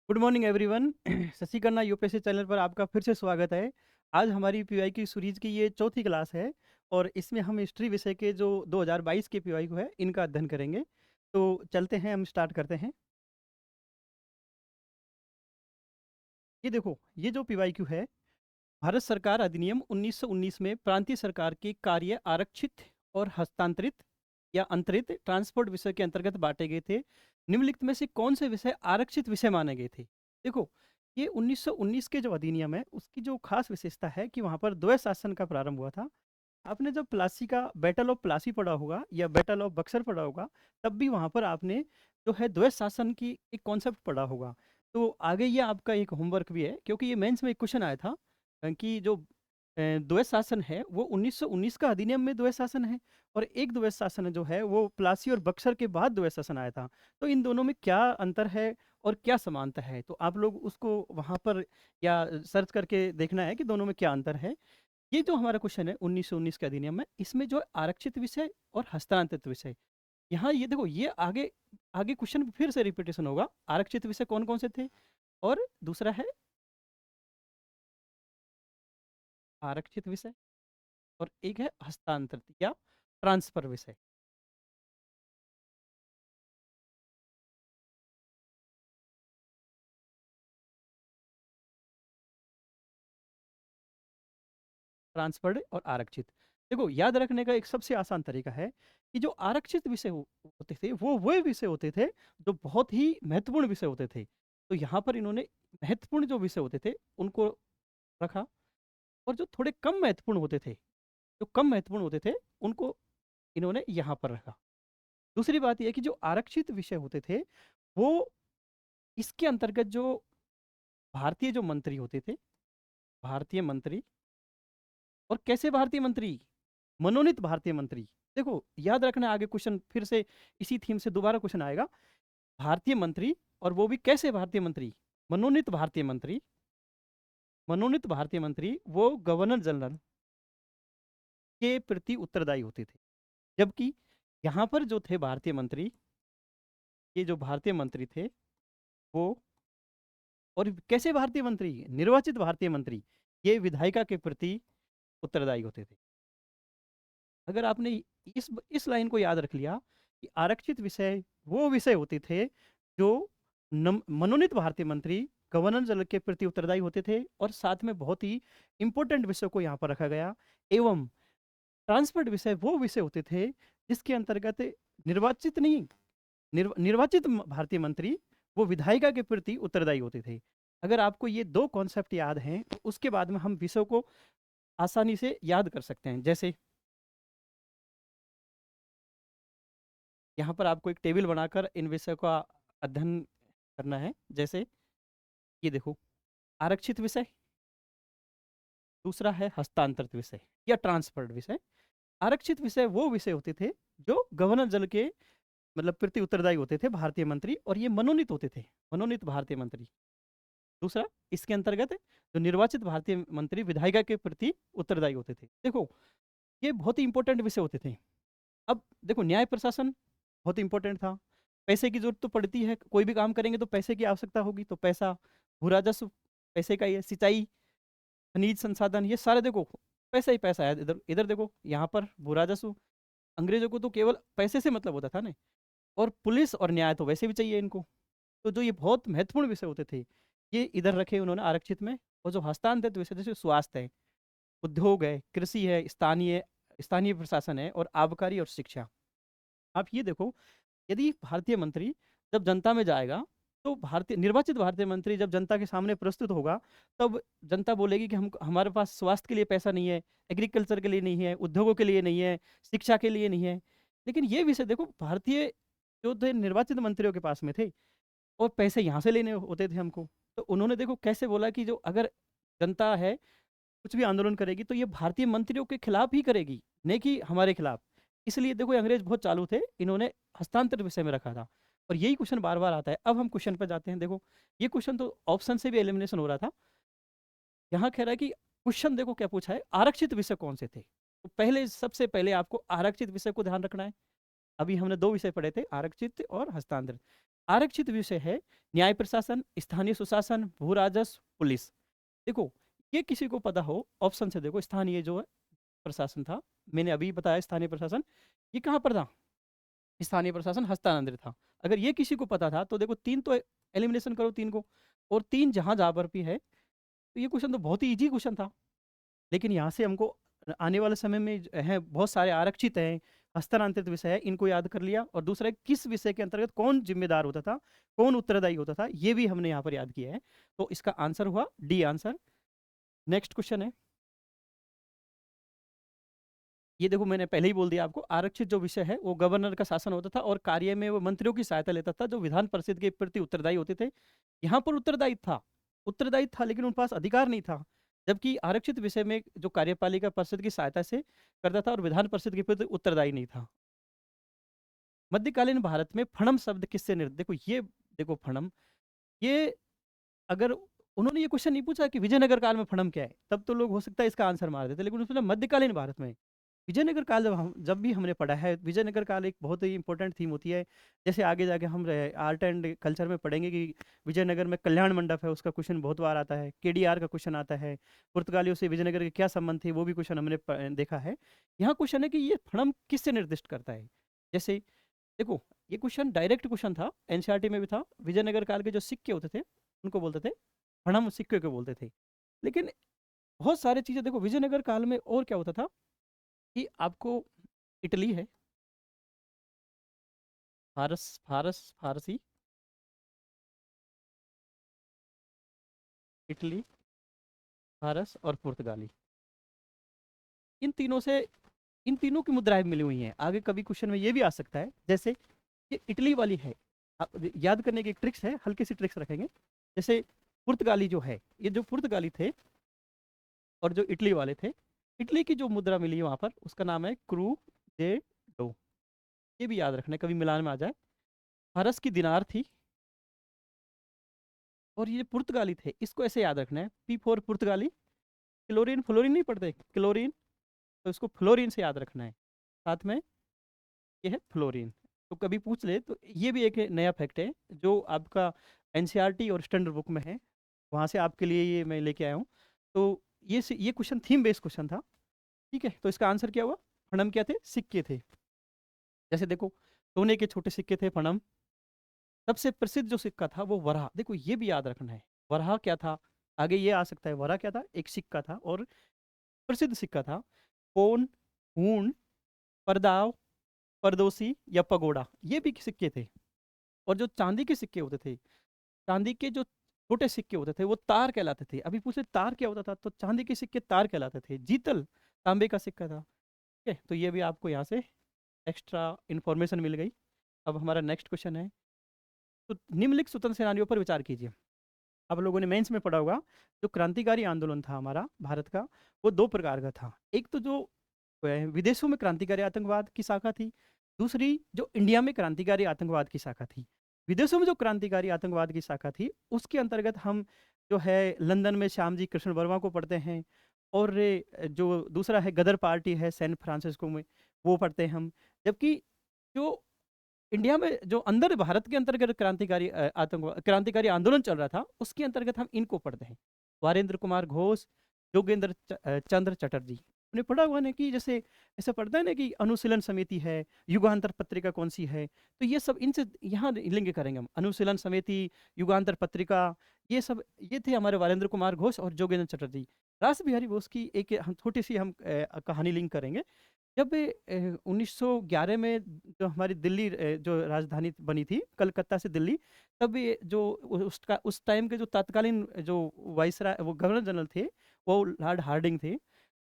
Good morning everyone. Shashi Khanna UPSC channel पर आपका फिर से स्वागत है। आज हमारी पीवाई की सीरीज की ये चौथी क्लास है और इसमें हम हिस्ट्री विषय के जो 2022 के पीवाई को है इनका अध्ययन करेंगे। तो चलते हैं, हम स्टार्ट करते हैं। ये देखो, ये जो पीवाईक्यू है, भारत सरकार अधिनियम 1919 में प्रांतीय सरकार के कार्य आरक्षित और हस्तांतरित या अंतरित ट्रांसपोर्ट विषय के अंतर्गत बांटे गए थे। निम्नलिखित में से कौन से विषय आरक्षित विषय माने गए थे? देखो, ये 1919 के जो अधिनियम है उसकी जो खास विशेषता है कि वहां पर द्वैत शासन का प्रारंभ हुआ था। आपने जब प्लासी का बैटल ऑफ प्लासी पढ़ा होगा या बैटल ऑफ बक्सर पढ़ा होगा, तब भी वहां पर आपने जो है द्वैत शासन की एक कॉन्सेप्ट पढ़ा होगा। तो आगे ये आपका एक होमवर्क भी है, क्योंकि ये मेंस में एक क्वेश्चन आया था कि जो द्वैत शासन है वो 1919 का अधिनियम में द्वैत शासन है, और एक द्वैत शासन जो है वो प्लासी और बक्सर के बाद द्वैत शासन आया था। तो इन दोनों में क्या अंतर है और क्या समानता है, तो आप लोग उसको वहां पर या सर्च करके देखना है कि दोनों में क्या अंतर है। ये जो हमारा क्वेश्चन है 1919 के अधिनियम में, इसमें जो आरक्षित विषय और हस्तांतरित विषय, यहाँ ये देखो, ये आगे आगे क्वेश्चन फिर से रिपीटेशन होगा। आरक्षित विषय कौन कौन से थे, और दूसरा है आरक्षित विषय, और एक है हस्तांतरित या ट्रांसफर विषय। ट्रांसफर्ड और आरक्षित। देखो, याद रखने का एक सबसे आसान तरीका है कि जो आरक्षित विषय होते थे वो विषय होते थे जो बहुत ही महत्वपूर्ण विषय होते थे। तो यहाँ पर इन्होंने महत्वपूर्ण जो विषय होते थे उनको रखा, और जो थोड़े कम महत्वपूर्ण होते थे, जो कम महत्वपूर्ण होते थे, उनको इन्होंने यहाँ पर रखा। दूसरी बात यह कि जो आरक्षित विषय होते थे वो इसके अंतर्गत जो भारतीय जो मंत्री होते थे, भारतीय मंत्री, और कैसे भारतीय मंत्री, मनोनीत भारतीय मंत्री। देखो, याद रखना, आगे क्वेश्चन फिर से इसी थीम से दोबारा क्वेश्चन आएगा। भारतीय मंत्री, और वो भी कैसे भारतीय मंत्री, मनोनीत भारतीय मंत्री। मनोनीत भारतीय मंत्री वो गवर्नर जनरल के प्रति उत्तरदायी होते थे। जबकि यहाँ पर जो थे भारतीय मंत्री, ये जो भारतीय मंत्री थे वो, और कैसे भारतीय मंत्री, निर्वाचित भारतीय मंत्री, ये विधायिका के प्रति उत्तरदायी होते थे। अगर आपने इस लाइन को याद रख लिया कि आरक्षित विषय वो विषय होते थे जो मनोनीत भारतीय मंत्री गवर्नर जनरल के प्रति उत्तरदायी होते थे, और साथ में बहुत ही इंपॉर्टेंट विषय को यहाँ पर रखा गया। एवं ट्रांसफर्ड विषय वो विषय होते थे जिसके अंतर्गत निर्वाचित नहीं, निर्वाचित भारतीय मंत्री वो विधायिका के प्रति उत्तरदायी होते थे। अगर आपको ये दो कॉन्सेप्ट याद हैं तो उसके बाद में हम विषयों को आसानी से याद कर सकते हैं। जैसे यहाँ पर आपको एक टेबल बनाकर इन विषयों का अध्ययन करना है। जैसे ये देखो, आरक्षित विषय, दूसरा है हस्तांतरित विषय या ट्रांसफर्ड विषय। आरक्षित विषय वो विषय होते थे जो गवर्नर जनरल के मतलब प्रति उत्तरदायी होते थे भारतीय मंत्री, और ये मनोनीत होते थे, मनोनीत भारतीय मंत्री। दूसरा, इसके अंतर्गत जो निर्वाचित भारतीय मंत्री विधायिका के प्रति उत्तरदायी होते थे। देखो, ये बहुत ही इंपॉर्टेंट विषय होते थे। अब देखो, न्याय प्रशासन बहुत इंपॉर्टेंट था। पैसे की जरूरत तो पड़ती है, कोई भी काम करेंगे तो पैसे की आवश्यकता होगी, तो पैसा, भू राजस्व पैसे का ही है, सिंचाई, खनिज संसाधन, ये सारे देखो पैसा ही पैसा है। इधर इधर देखो, यहाँ पर भू राजस्व, अंग्रेजों को तो केवल पैसे से मतलब होता था ना, और पुलिस और न्याय तो वैसे भी चाहिए इनको। तो जो ये बहुत महत्वपूर्ण विषय होते थे ये इधर रखे उन्होंने आरक्षित में। और जो हस्तांतरित विषय जैसे स्वास्थ्य है, उद्योग है, कृषि है, स्थानीय स्थानीय प्रशासन है, और आबकारी और शिक्षा। आप ये देखो, यदि भारतीय मंत्री जब जनता में जाएगा, तो भारतीय निर्वाचित भारतीय मंत्री जब जनता के सामने प्रस्तुत होगा, तब जनता बोलेगी कि हम हमारे पास स्वास्थ्य के लिए पैसा नहीं है, एग्रीकल्चर के लिए नहीं है, उद्योगों के लिए नहीं है, शिक्षा के लिए नहीं है। लेकिन ये विषय देखो, भारतीय जो थे निर्वाचित मंत्रियों के पास में थे, और पैसे यहाँ से लेने होते थे हमको। तो उन्होंने देखो कैसे बोला कि जो अगर जनता है कुछ भी आंदोलन करेगी तो ये भारतीय मंत्रियों के खिलाफ ही करेगी, नहीं कि हमारे खिलाफ। इसलिए देखो, ये अंग्रेज बहुत चालू थे, इन्होंने हस्तांतरित विषय में रखा था। और यही क्वेश्चन बार बार आता है। अब हम क्वेश्चन पर जाते हैं। देखो, ये क्वेश्चन तो ऑप्शन से भी एलिमिनेशन हो रहा था। यहाँ कह रहा है कि क्वेश्चन देखो क्या पूछा है, आरक्षित विषय कौन से थे। तो पहले, सबसे पहले आपको आरक्षित विषय को ध्यान रखना है। अभी हमने दो विषय पढ़े थे, आरक्षित और हस्तांतरित। आरक्षित विषय है न्याय प्रशासन, स्थानीय सुशासन, भू राजस्व, पुलिस। देखो, ये किसी को पता हो, ऑप्शन से देखो, स्थानीय जो है प्रशासन था, मैंने अभी बताया स्थानीय प्रशासन, ये कहाँ पर था? स्थानीय प्रशासन हस्तांतरित था। अगर ये किसी को पता था तो देखो, तीन तो एलिमिनेशन करो तीन को, और तीन जहां जहां पर भी है, तो ये क्वेश्चन तो बहुत ही इजी क्वेश्चन था। लेकिन यहाँ से हमको आने वाले समय में है बहुत सारे आरक्षित हैं, हस्तांतरित विषय है, इनको याद कर लिया, और दूसरा है किस विषय के अंतर्गत कौन जिम्मेदार होता था, कौन उत्तरदायी होता था, ये भी हमने यहाँ पर याद किया है। तो इसका आंसर हुआ डी आंसर। नेक्स्ट क्वेश्चन है, ये देखो मैंने पहले ही बोल दिया आपको, आरक्षित जो विषय है वो गवर्नर का शासन होता था, और कार्य में वो मंत्रियों की सहायता लेता था, जो विधान परिषद के प्रति उत्तरदायी होते थे। यहाँ पर उत्तरदायी था लेकिन उनके पास अधिकार नहीं था। जबकि आरक्षित विषय में जो कार्यपालिका परिषद की सहायता से करता था, और विधान परिषद के प्रति उत्तरदायी नहीं था। मध्यकालीन भारत में फणम शब्द किससे देखो ये, देखो फणम, ये अगर उन्होंने ये क्वेश्चन नहीं पूछा कि विजयनगर काल में फणम क्या है, तब तो लोग हो सकता है इसका आंसर मार देते, लेकिन उसने मध्यकालीन भारत में विजयनगर काल, जब भी हमने पढ़ा है, विजयनगर काल एक बहुत ही इंपॉर्टेंट थीम होती है। जैसे आगे जाके हम आर्ट एंड कल्चर में पढ़ेंगे कि विजयनगर में कल्याण मंडप है, उसका क्वेश्चन बहुत बार आता है, केडीआर का क्वेश्चन आता है, पुर्तगालियों से विजयनगर के क्या संबंध थे, वो भी क्वेश्चन हमने देखा है। यहाँ क्वेश्चन है कि ये फणम किससे निर्दिष्ट करता है। जैसे देखो, ये क्वेश्चन डायरेक्ट क्वेश्चन था, एनसीईआरटी में भी था, विजयनगर काल के जो सिक्के होते थे उनको बोलते थे फणम सिक्के को बोलते थे। लेकिन बहुत सारी चीजें देखो, विजयनगर काल में और क्या होता था कि आपको इटली है, फारसी, इटली, फारस और पुर्तगाली, इन तीनों से, इन तीनों की मुद्राएं मिली हुई हैं। आगे कभी क्वेश्चन में ये भी आ सकता है, जैसे ये इटली वाली है, आप याद करने की एक ट्रिक्स है, हल्की सी ट्रिक्स रखेंगे। जैसे पुर्तगाली जो है, ये जो पुर्तगाली थे और जो इटली वाले थे, इटली की जो मुद्रा मिली है वहां पर, उसका नाम है क्रू दे डो, ये भी याद रखना है, कभी मिलान में आ जाए। फारस की दिनार थी, और ये पुर्तगाली थे, इसको ऐसे याद रखना है, पी फॉर पुर्तगाली। क्लोरीन फ्लोरीन नहीं पढ़ते, क्लोरीन, तो इसको फ्लोरीन से याद रखना है, साथ में ये है फ्लोरीन। तो कभी पूछ ले तो ये भी एक नया फैक्ट है जो आपका एनसीईआरटी और स्टैंडर्ड बुक में है, वहाँ से आपके लिए ये मैं लेके आया हूँ। तो ये क्वेश्चन थीम बेस्ड क्वेश्चन था, ठीक है। तो इसका आंसर क्या हुआ? फणम क्या थे? सिक्के थे। जैसे देखो, सोने के छोटे सिक्के थे फणम। सबसे प्रसिद्ध जो सिक्का था वो वराह, देखो ये भी याद रखना है, वराह क्या था, आगे ये आ सकता है। वराह क्या था? एक सिक्का था, और प्रसिद्ध सिक्का था। पोन, हूण, परदाव, परदोसी या पगोड़ा, ये भी सिक्के थे। और जो चांदी के सिक्के होते थे, चांदी के जो छोटे सिक्के होते थे वो तार कहलाते थे। अभी पूछे तार क्या होता था, तो चांदी के सिक्के तार कहलाते थे। जीतल तांबे का सिक्का था, ठीक है। तो ये भी आपको यहाँ से एक्स्ट्रा इन्फॉर्मेशन मिल गई। अब हमारा नेक्स्ट क्वेश्चन है, तो निम्नलिखित स्वतंत्र सेनानियों पर विचार कीजिए। आप लोगों ने मेंस में पढ़ा होगा, जो क्रांतिकारी आंदोलन था हमारा भारत का, वो दो प्रकार का था। एक तो जो विदेशों में क्रांतिकारी आतंकवाद की शाखा थी, दूसरी जो इंडिया में क्रांतिकारी आतंकवाद की शाखा थी। विदेशों में जो क्रांतिकारी आतंकवाद की शाखा थी, उसके अंतर्गत हम जो है लंदन में श्यामजी कृष्ण वर्मा को पढ़ते हैं, और जो दूसरा है गदर पार्टी है सैन फ्रांसिस्को में, वो पढ़ते हैं हम। जबकि जो इंडिया में जो अंदर भारत के अंतर्गत क्रांतिकारी आतंकवाद क्रांतिकारी आंदोलन चल रहा था, उसके अंतर्गत हम इनको पढ़ते हैं। वारेंद्र कुमार घोष, योगेंद्र चंद्र चटर्जी। आपने पढ़ा हुआ ना कि जैसे ऐसा पढ़ता है ना कि अनुशीलन समिति है, युगांतर पत्रिका कौन सी है, तो ये सब इनसे यहाँ लिंक करेंगे हम। अनुशीलन समिति, युगांतर पत्रिका, ये सब ये थे हमारे वारेंद्र कुमार घोष और योगेंद्र चटर्जी। रास बिहारी बोस की एक हम छोटी सी हम कहानी लिंक करेंगे। जब 1911 में जो हमारी दिल्ली जो राजधानी बनी थी कलकत्ता से दिल्ली, तब ये जो उसका उस टाइम के जो तत्कालीन जो वाइसराय वो गवर्नर जनरल थे, वो लॉर्ड हार्डिंग थे।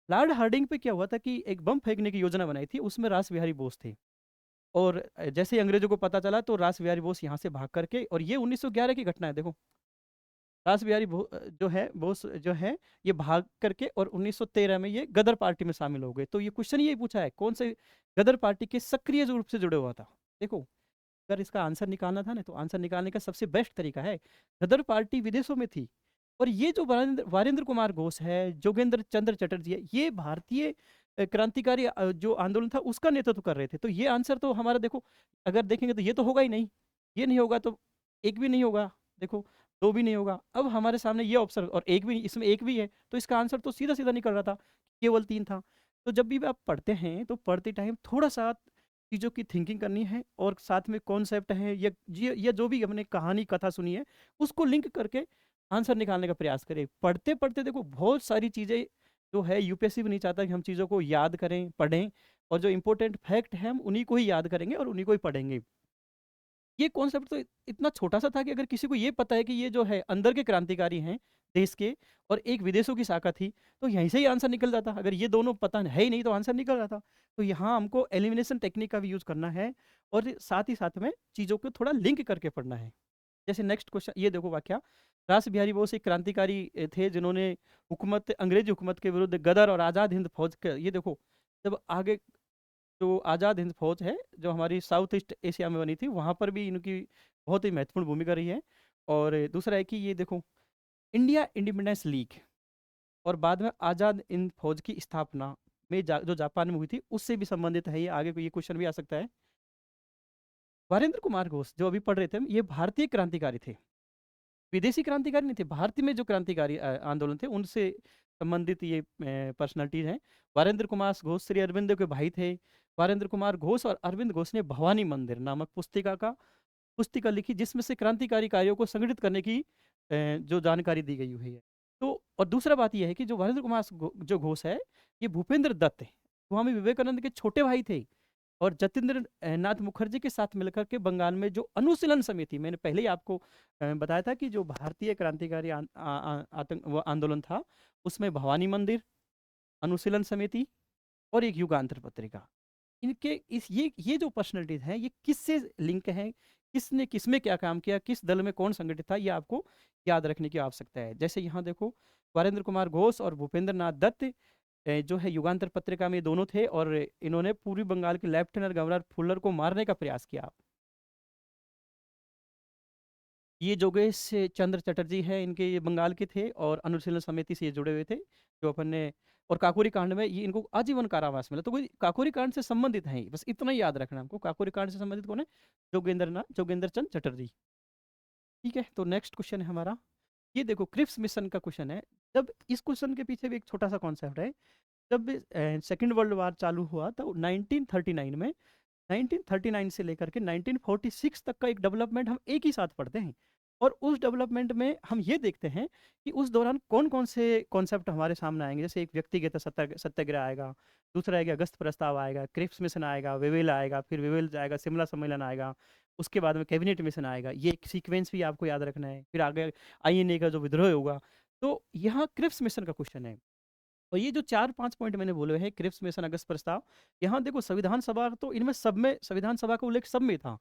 लॉर्ड हार्डिंग पे क्या हुआ था कि एक बम फेंकने की योजना बनाई थी, उसमें रास बिहारी बोस थे। और जैसे ही अंग्रेजों को पता चला तो रास बिहारी बोस यहाँ से भाग करके, और ये 1911 की घटना है देखो, रास बिहारी जो है बोस जो है, ये भाग करके और 1913 में ये गदर पार्टी में शामिल हो गए। तो ये क्वेश्चन यही पूछा है, कौन से गदर पार्टी के सक्रिय रूप से जुड़े हुआ था। देखो, अगर इसका आंसर निकालना था ना, तो आंसर निकालने का सबसे बेस्ट तरीका है, गदर पार्टी विदेशों में थी। और ये जो वारेंद्र कुमार घोष है, जोगेंद्र चंद्र चटर्जी है, ये भारतीय क्रांतिकारी जो आंदोलन था उसका नेतृत्व कर रहे थे। तो ये आंसर तो हमारा देखो, अगर देखेंगे तो ये तो होगा ही नहीं, ये नहीं होगा तो एक भी नहीं होगा, देखो, दो भी नहीं होगा। अब हमारे सामने ये ऑप्शन और एक भी नहीं, इसमें एक भी है, तो इसका आंसर तो सीधा सीधा निकल रहा था, केवल तीन था। तो जब भी आप पढ़ते हैं तो पढ़ते टाइम थोड़ा सा चीज़ों की थिंकिंग करनी है, और साथ में कॉन्सेप्ट है या जो भी हमने कहानी कथा सुनी है उसको लिंक करके आंसर निकालने का प्रयास करें। पढ़ते पढ़ते देखो बहुत सारी चीज़ें जो है, यूपीएससी भी नहीं चाहता कि हम चीज़ों को याद करें, पढ़ें, और जो इंपॉर्टेंट फैक्ट है हम उन्हीं को ही याद करेंगे और उन्हीं को ही पढ़ेंगे। ये कॉन्सेप्ट तो इतना छोटा सा था कि अगर किसी को ये पता है कि ये जो है अंदर के क्रांतिकारी हैं देश के, और एक विदेशों की शाखा थी, तो यहीं से ही आंसर निकल जाता। अगर ये दोनों पता है ही नहीं तो आंसर निकल जाता। तो यहाँ हमको एलिमिनेशन टेक्निक का भी यूज करना है, और साथ में चीज़ों को थोड़ा लिंक करके पढ़ना है। जैसे नेक्स्ट क्वेश्चन ये देखो, वाक्या, रास बिहारी बोस एक क्रांतिकारी थे जिन्होंने हुकूमत, अंग्रेजी हुकूमत के विरुद्ध गदर और आज़ाद हिंद फौज के, ये देखो, जब आगे जो आज़ाद हिंद फौज है जो हमारी साउथ ईस्ट एशिया में बनी थी, वहाँ पर भी इनकी बहुत ही महत्वपूर्ण भूमिका रही है। और दूसरा है कि ये देखो, इंडिया इंडिपेंडेंस लीग और बाद में आज़ाद हिंद फौज की स्थापना में जो जापान में हुई थी उससे भी संबंधित है। ये आगे को ये क्वेश्चन भी आ सकता है। वीरेंद्र कुमार घोष जो अभी पढ़ रहे थे हम, ये भारतीय क्रांतिकारी थे, विदेशी क्रांतिकारी नहीं थे। भारतीय में जो क्रांतिकारी आंदोलन थे उनसे संबंधित ये पर्सनालिटीज हैं। वीरेंद्र कुमार घोष श्री अरविंदो के भाई थे। वीरेंद्र कुमार घोष और अरविंद घोष ने भवानी मंदिर नामक पुस्तिका लिखी, जिसमें से क्रांतिकारी कार्यों को संगठित करने की जो जानकारी दी गई हुई है। तो और दूसरा बात यह है कि जो वीरेंद्र कुमार जो घोष है, ये भूपेंद्र दत्त स्वामी विवेकानंद के छोटे भाई थे, और जतेंद्र नाथ मुखर्जी के साथ मिलकर के बंगाल में जो अनुशीलन समिति, मैंने पहले ही आपको बताया था कि जो भारतीय क्रांतिकारी आतंक वो आंदोलन था, उसमें भवानी मंदिर, अनुशीलन समिति और एक युगांतर पत्रिका, इनके इस ये जो पर्सनैलिटीज हैं, ये किससे लिंक हैं, किसने किसमें क्या काम किया, किस दल में कौन संगठित था, ये आपको याद रखने की आवश्यकता है। जैसे यहाँ देखो, वीरेंद्र कुमार घोष और भूपेंद्र नाथ दत्त जो है युगांतर पत्रिका में दोनों थे, और इन्होंने पूर्वी बंगाल के लेफ्टिनेंट गवर्नर फुल्लर को मारने का प्रयास किया। ये जोगेश चंद्र चटर्जी है, इनके ये बंगाल के थे और अनुशीलन समिति से ये जुड़े हुए थे, जो अपन ने, और काकोरी कांड में ये इनको आजीवन कारावास मिला। तो कोई काकोरी कांड से संबंधित है, बस इतना ही याद रखना हमको। काकोरी कांड से संबंधित कौन है? जोगेंद्र चंद चटर्जी। ठीक है, तो नेक्स्ट क्वेश्चन है हमारा, ये देखो, क्रिप्स मिशन का क्वेश्चन है। जब इस क्वेश्चन के पीछे भी एक छोटा सा कॉन्सेप्ट है। जब सेकेंड वर्ल्ड वार चालू हुआ तो 1939 में, 1939 से लेकर के 1946 तक का एक डेवलपमेंट हम एक ही साथ पढ़ते हैं, और उस डेवलपमेंट में हम ये देखते हैं कि उस दौरान कौन कौन से कॉन्सेप्ट हमारे सामने आएंगे। जैसे एक व्यक्तिगत सत्याग्रह आएगा, दूसरा आएगा अगस्त प्रस्ताव आएगा, क्रिप्स मिशन आएगा, वेवेल आएगा, फिर वेवेल जाएगा, शिमला सम्मेलन आएगा, उसके बाद में कैबिनेट मिशन आएगा। ये एक सीक्वेंस भी आपको याद रखना है। फिर आगे आईएनए का जो विद्रोह होगा। तो यहाँ क्रिप्स मिशन का क्वेश्चन है, और ये जो 4-5 पॉइंट मैंने बोले हैं, क्रिप्स मिशन, अगस्त प्रस्ताव, यहाँ देखो संविधान सभा, तो इनमें सब में संविधान सभा का उल्लेख सब में था।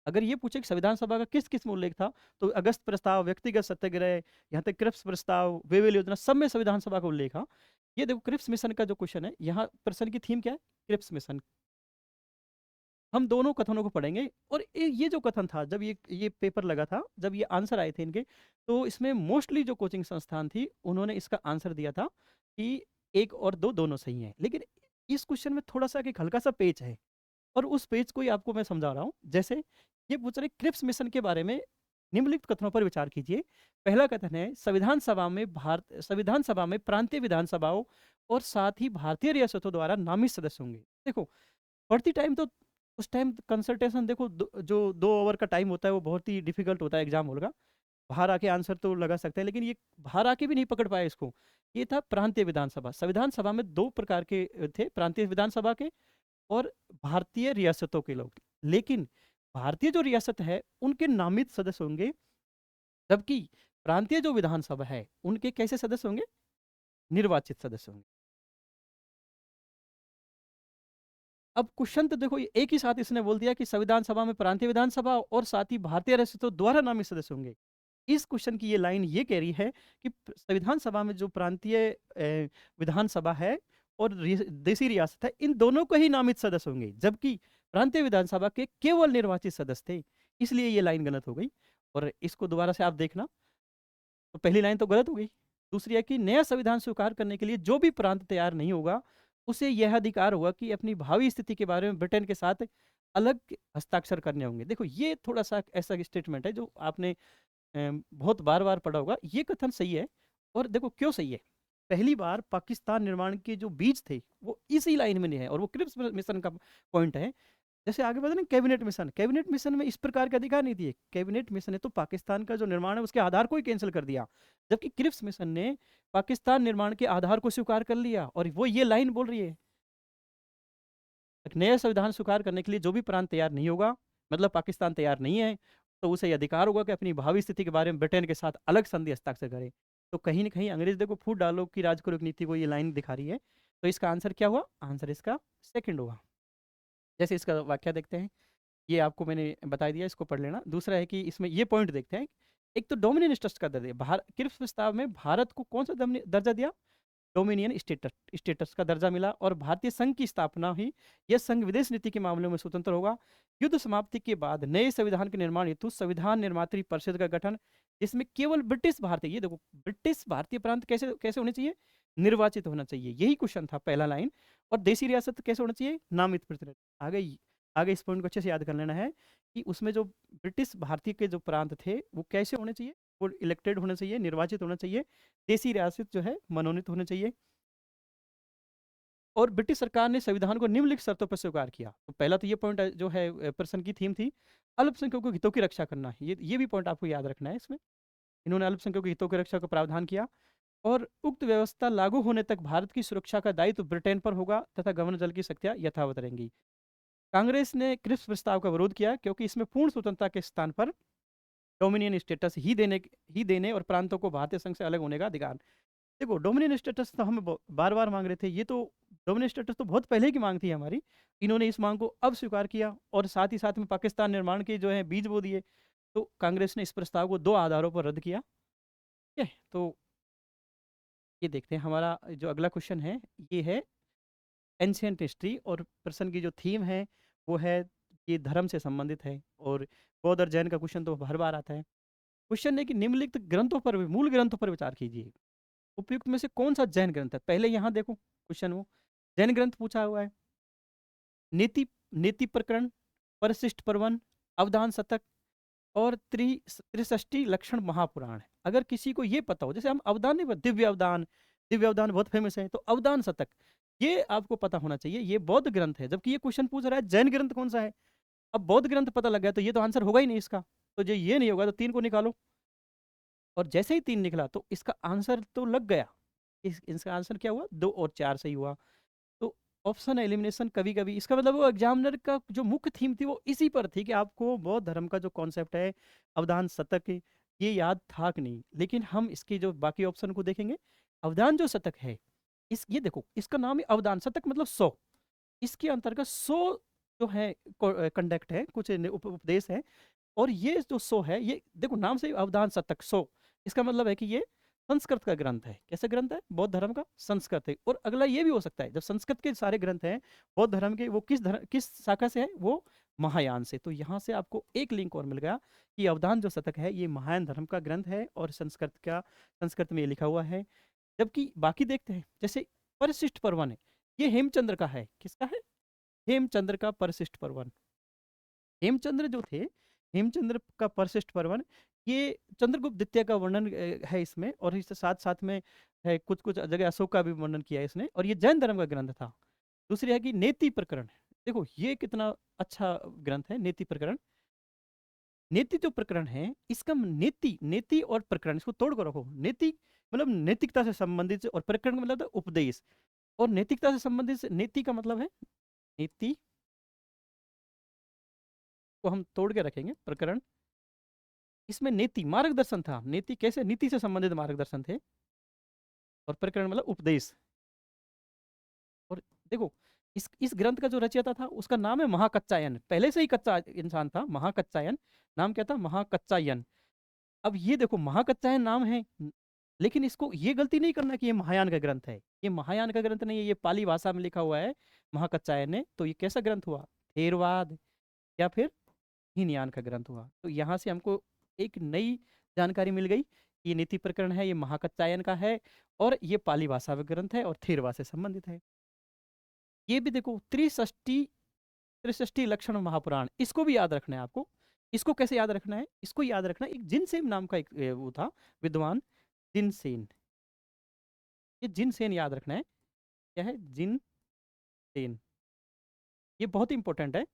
अगर ये पूछे कि संविधान सभा का किस किस में उल्लेख था, तो अगस्त प्रस्ताव, व्यक्तिगत सत्याग्रह, यहाँ तक क्रिप्स प्रस्ताव, वेवेल योजना, सब में संविधान सभा का उल्लेख था। ये देखो क्रिप्स मिशन का जो क्वेश्चन है, यहाँ प्रश्न की थीम क्या है? Cripps mission. हम दोनों कथनों को पढ़ेंगे, और ये जो कथन था, जब ये पेपर लगा था, जब ये आंसर आए थे इनके, तो इसमें मोस्टली जो कोचिंग संस्थान थी उन्होंने इसका आंसर दिया था कि एक और दो दोनों सही हैं। लेकिन इस क्वेश्चन में थोड़ा सा एक हल्का सा पेच है, और उस पेज को ही आपको मैं समझा रहा हूँ। जैसे ये पूछ रहे क्रिप्स मिशन के बारे में, निम्नलिखित कथनों पर विचार कीजिए। पहला कथन है, संविधान सभा में प्रांतीय विधानसभाओं और साथ ही भारतीय रियासतों द्वारा नामित सदस्य होंगे। देखो, पढ़ती टाइम तो उस टाइम कंसल्टेशन देखो, जो 2 आवर का टाइम होता है वो बहुत ही डिफिकल्ट होता है एग्जाम हॉल का। बाहर आके आंसर तो लगा सकते हैं, लेकिन ये बाहर आके भी नहीं पकड़ पाए इसको। ये था प्रांतीय विधानसभा। संविधान सभा में 2 प्रकार के थे, प्रांतीय विधानसभा के और भारतीय रियासतों के लोग। लेकिन भारतीय जो रियासत है उनके नामित सदस्य होंगे, जबकि प्रांतीय जो विधानसभा है उनके कैसे सदस्य होंगे? निर्वाचित सदस्य होंगे। अब क्वेश्चन तो देखो, एक ही साथ इसने बोल दिया कि संविधान सभा में प्रांतीय विधानसभा और साथ ही भारतीय रियासतों द्वारा नामित सदस्य होंगे। इस क्वेश्चन की ये लाइन ये कह रही है कि संविधान सभा में जो प्रांतीय विधानसभा है और देसी रियासत है, इन दोनों को ही नामित सदस्य होंगे, जबकि प्रांतीय विधानसभा के केवल निर्वाचित सदस्य थे। इसलिए ये लाइन गलत हो गई। और इसको दोबारा से आप देखना, तो पहली लाइन तो गलत हो गई। दूसरी है कि नया संविधान स्वीकार करने के लिए जो भी प्रांत तैयार नहीं होगा, उसे यह अधिकार होगा कि अपनी भावी स्थिति के बारे में ब्रिटेन के साथ अलग हस्ताक्षर करने होंगे। देखो ये थोड़ा-सा ऐसा स्टेटमेंट है जो आपने बहुत बार-बार पढ़ा होगा। ये कथन सही है और देखो क्यों सही है? पहली बार पाकिस्तान निर्माण के जो बीज थे, वो इसी लाइन में नहीं है और वो क्रिप्स मिशन का पॉइंट है। जैसे आगे बढ़े ना कैबिनेट मिशन में इस प्रकार के अधिकार नहीं दिए। कैबिनेट मिशन ने तो पाकिस्तान का जो निर्माण है उसके आधार को ही कैंसिल कर दिया, जबकि क्रिप्स मिशन ने पाकिस्तान निर्माण के आधार को स्वीकार कर लिया और वो ये लाइन बोल रही है, एक नया संविधान स्वीकार करने के लिए जो भी प्रांत तैयार नहीं होगा, मतलब पाकिस्तान तैयार नहीं है, तो उसे यह अधिकार होगा कि अपनी भावी स्थिति के बारे में ब्रिटेन के साथ अलग संधि हस्ताक्षर करे। तो कहीं ना कहीं अंग्रेज देखो फूट डालो की राजकुरिक नीति को ये लाइन दिखा रही है। तो इसका आंसर क्या हुआ? आंसर इसका सेकंड होगा। जैसे इसका व्याख्या देखते हैं, ये आपको मैंने बता दिया, इसको पढ़ लेना। दूसरा है कि इसमें ये पॉइंट देखते हैं, एक तो डोमिनियन स्टेटस का दर्जा, क्रिप्स प्रस्ताव में भारत को कौन सा दर्जा दिया? डोमिनियन स्टेटस स्टेटस का दर्जा मिला और भारतीय संघ की स्थापना हुई। यह संघ विदेश नीति के मामलों में स्वतंत्र होगा। युद्ध समाप्ति के बाद नए संविधान के निर्माण हेतु संविधान निर्मात्री परिषद का गठन, जिसमें केवल ब्रिटिश भारतीय, ये देखो ब्रिटिश भारतीय प्रांत कैसे कैसे होने चाहिए? निर्वाचित होना चाहिए, यही क्वेश्चन था पहला लाइन। और देशी रियासत कैसे होना चाहिए? नामित प्रतिनिधि। आगे इस पॉइंट को अच्छे से याद कर लेना है कि उसमें जो ब्रिटिश भारतीय के जो प्रांत थे वो कैसे होने चाहिए? वो इलेक्टेड होने चाहिए, निर्वाचित होना चाहिए। देशी रियासत जो है मनोनीत होने चाहिए। और ब्रिटिश सरकार ने संविधान को निम्नलिखित शर्तों पर स्वीकार किया। तो पहला तो ये पॉइंट जो है प्रश्न की थीम थी, अल्पसंख्यकों के हितों की रक्षा करना। ये भी पॉइंट आपको याद रखना है इसमें। इन्होंने अल्पसंख्यकों के हितों की रक्षा का प्रावधान किया और उक्त व्यवस्था लागू होने तक भारत की सुरक्षा का दायित्व ब्रिटेन पर होगा तथा गवर्नर जनरल की शक्तियां यथावत रहेंगी। कांग्रेस ने क्रिप्स प्रस्ताव का विरोध किया क्योंकि इसमें पूर्ण स्वतंत्रता के स्थान पर डोमिनियन स्टेटस ही देने और प्रांतों को भारतीय संघ से अलग होने का अधिकार। देखो डोमिनियन स्टेटस तो हमें बार बार मांग रहे थे, ये तो डोमिनियन स्टेटस तो बहुत पहले की मांग थी हमारी। इन्होंने इस मांग को अब स्वीकार किया और साथ ही साथ में पाकिस्तान निर्माण के जो है बीज बो दिए। तो कांग्रेस ने इस प्रस्ताव को दो आधारों पर रद्द किया। ठीक है, तो ये देखते हैं हमारा जो अगला क्वेश्चन है, ये है एंशियंट हिस्ट्री और प्रश्न की जो थीम है वो है ये धर्म से संबंधित है। और बौद्ध और जैन का क्वेश्चन तो हर बार आता है। क्वेश्चन है कि निम्नलिखित ग्रंथों पर मूल ग्रंथों पर विचार कीजिए, उपयुक्त में से कौन सा जैन ग्रंथ है? पहले यहाँ देखो क्वेश्चन, वो जैन ग्रंथ पूछा हुआ है। नीति नीति प्रकरण, परिशिष्ट पर्वन, अवधान शतक और त्रिषष्टि लक्षण महापुराण है। अगर किसी को ये पता हो, जैसे हम अवदान नहीं, दिव्य अवदान बहुत फेमस है, तो अवदान शतक ये आपको पता होना चाहिए, ये बौद्ध ग्रंथ है। जबकि ये क्वेश्चन पूछ रहा है जैन ग्रंथ कौन सा है। अब बौद्ध ग्रंथ पता लग गया तो ये तो आंसर होगा ही नहीं इसका। तो जो ये नहीं होगा तो 3 को निकालो, और जैसे ही 3 निकला तो इसका आंसर तो लग गया। इसका आंसर क्या हुआ? 2 और 4 सही हुआ। तो ऑप्शन एलिमिनेशन कभी कभी, इसका मतलब वो एग्जामिनर का जो मुख्य थीम थी वो इसी पर थी कि आपको बौद्ध धर्म का जो कॉन्सेप्ट है अवधान शतक, ये याद था कि नहीं। लेकिन हम इसके जो बाकी ऑप्शन को देखेंगे, अवधान जो शतक है, ये देखो इसका नाम है अवधान शतक, मतलब 100। इसके अंतर्गत 100 जो है कंडक्ट है, कुछ उपदेश है। और ये जो 100 है, ये देखो नाम से ही अवधान शतक 100, इसका मतलब है कि ये संस्कृत का ग्रंथ है। कैसा ग्रंथ है? बौद्ध धर्म का संस्कृत है। और अगला ये भी हो सकता है, जब संस्कृत के सारे ग्रंथ हैं बौद्ध धर्म के, वो किस शाखा से है? वो महायान से। तो यहाँ से आपको एक लिंक और मिल गया कि अवधान जो शतक है ये महायान धर्म का ग्रंथ है और संस्कृत में ये लिखा हुआ है। जबकि बाकी देखते हैं, जैसे परिशिष्ट पर्वन है, ये हेमचंद्र का है। किसका है? हेमचंद्र का परिशिष्ट पर्वन। हेमचंद्र जो थे, हेमचंद्र का परिशिष्ट पर्वन, ये चंद्रगुप्त द्वितीय का वर्णन है इसमें, और इसके साथ साथ में है कुछ कुछ जगह अशोक का भी वर्णन किया है इसने, और ये जैन धर्म का ग्रंथ था। दूसरी है कि नेति प्रकरण। देखो ये कितना अच्छा ग्रंथ है नेति प्रकरण। नेति जो प्रकरण है, इसका नेति नेति और प्रकरण इसको तोड़ कर रखो। नेति मतलब नैतिकता से संबंधित, और प्रकरण का मतलब उपदेश। और नैतिकता से संबंधित नीति का मतलब है नीति को हम तोड़ के रखेंगे प्रकरण। इसमें नीति मार्गदर्शन था, नीति कैसे, नीति से संबंधित मार्गदर्शन थे। और प्रकरण मतलब उपदेश। और देखो इस ग्रंथ का जो रचयिता था उसका नाम है महाकच्चायन। पहले से ही कच्चा इंसान था महाकच्चायन। नाम क्या था? महाकच्चायन। अब ये देखो महाकच्चायन नाम है, लेकिन इसको ये गलती नहीं करना कि ये महायान का ग्रंथ है। ये महायान का ग्रंथ नहीं है, ये पाली भाषा में लिखा हुआ है महाकच्चायन ने। तो ये कैसा ग्रंथ हुआ? थेरवाद या फिर हीनयान का ग्रंथ हुआ। तो यहाँ से हमको एक नई जानकारी मिल गई। ये नीति प्रकरण है, ये महाकच्चायन का है, और ये पाली भाषा का ग्रंथ है और थेरवाद से संबंधित है। ये भी देखो त्रिषष्टि त्रिषष्ठी लक्षण महापुराण, इसको भी याद रखना है आपको। इसको कैसे याद रखना है? इसको याद रखना है, एक जिनसेन नाम का एक वो था विद्वान, जिनसेन। ये जिनसेन याद रखना है। क्या है? जिनसेन। ये बहुत इंपॉर्टेंट है।